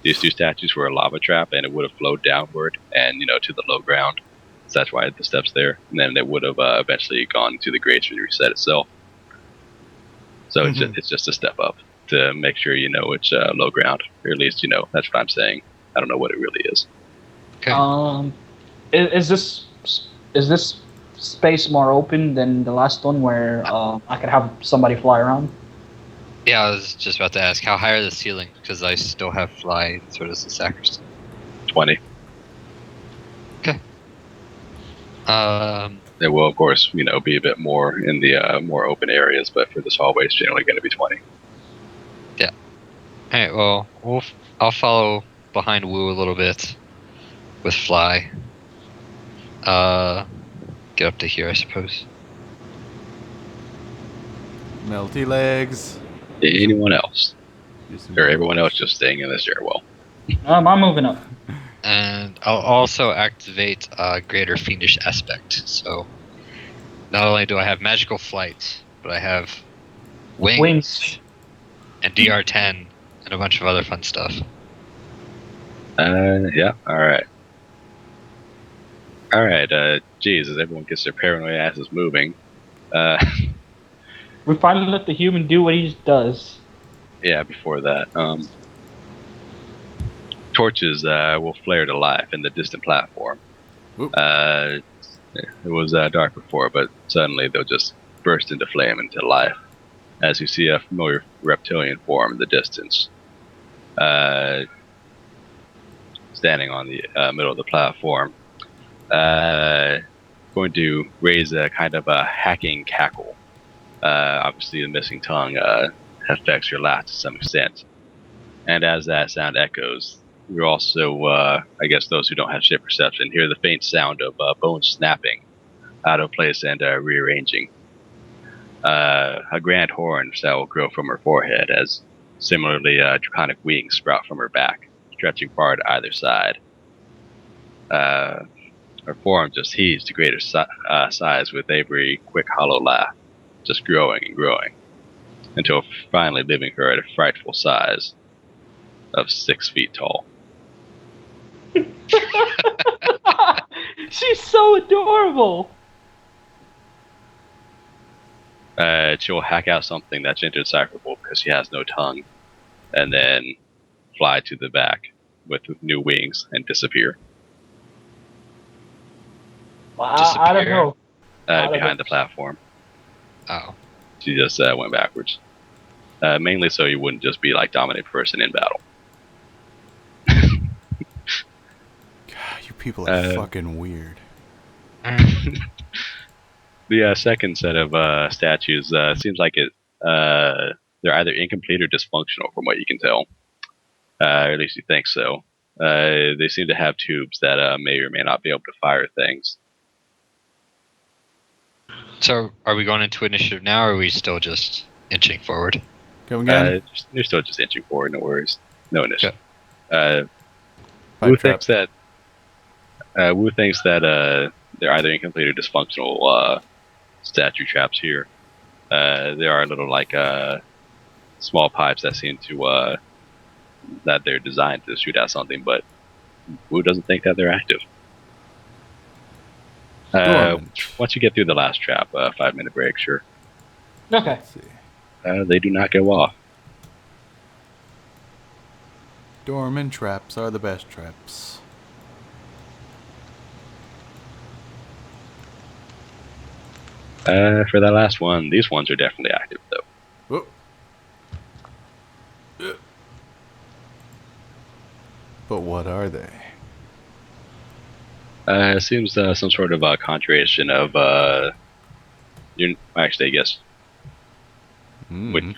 these two statues were a lava trap, and it would have flowed downward and, to the low ground. So that's why the steps there. And then it would have eventually gone to the grates when you reset itself. So it's just a step up to make sure you know it's low ground. Or at least, that's what I'm saying. I don't know what it really is. Okay. Is this space more open than the last one where I could have somebody fly around? Yeah, I was just about to ask, how high are the ceiling? Because I still have fly, so does the sacristan. 20. It will, of course, be a bit more in the more open areas, but for this hallway, it's generally going to be 20. Yeah. Alright, well, I'll follow behind Wu a little bit with fly. Get up to here, I suppose. Melty legs. Anyone else? Just Or everyone else just staying in the stairwell? I'm moving up. And I'll also activate Greater Fiendish Aspect. So, not only do I have magical flight, but I have wings. And DR10 and a bunch of other fun stuff. Yeah, alright. Alright, geez, as everyone gets their paranoid asses moving. We finally let the human do what he does. Yeah, before that. Torches will flare to life in the distant platform. It was dark before, but suddenly they'll just burst into flame into life as you see a familiar reptilian form in the distance. Standing on the middle of the platform. Going to raise a kind of a hacking cackle. Obviously, the missing tongue affects your laugh to some extent. And as that sound echoes, you also, I guess those who don't have shape perception, hear the faint sound of bones snapping out of place and rearranging. A grand horn shall will grow from her forehead as similarly draconic wings sprout from her back, stretching far to either side. Her form just heaves to greater size with every quick hollow laugh, just growing and growing, until finally leaving her at a frightful size of 6 feet tall. She's so adorable. She'll hack out something that's indecipherable because she has no tongue, and then fly to the back with new wings and disappear Well, I don't Disappear. know. behind the platform. Oh. She just went backwards. Mainly so you wouldn't just be like dominant person in battle. God, you people are fucking weird. The second set of statues seems like they're either incomplete or dysfunctional from what you can tell. Or at least you think so. They seem to have tubes that may or may not be able to fire things. So, are we going into initiative now, or are we still just inching forward? Come again? You're still just inching forward, no worries. No initiative. Pipe Wu trap. thinks that they're either incomplete or dysfunctional statue traps here. There are little like small pipes that seem to that they're designed to shoot at something, but Wu doesn't think that they're active. Dormant. Once you get through the last trap, 5-minute break, sure. Okay. Let's see. They do not go off. Dormant traps are the best traps. For that last one, these ones are definitely active, though. But what are they? It seems some sort of conjuration of actually, I guess. Mm.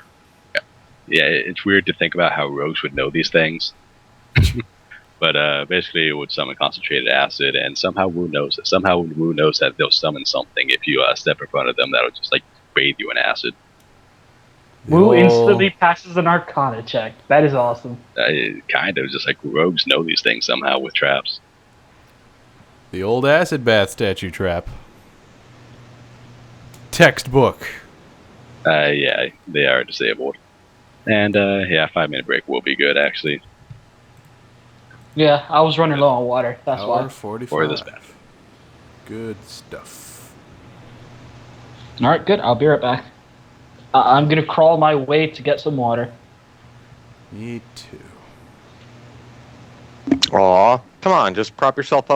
Yeah, it's weird to think about how rogues would know these things. But basically, it would summon concentrated acid, and somehow Wu knows that. Somehow Wu knows that they'll summon something if you step in front of them that'll just like bathe you in acid. Wu instantly passes an Arcana check. That is awesome. Kind of just like rogues know these things somehow with traps. The old acid bath statue trap. Textbook. Yeah, they are disabled, and 5-minute break will be good actually. Yeah, I was running low on water. That's Hour why. 45. For this battle. Good stuff. All right, good. I'll be right back. I'm gonna crawl my way to get some water. Me too. Aw, come on, just prop yourself up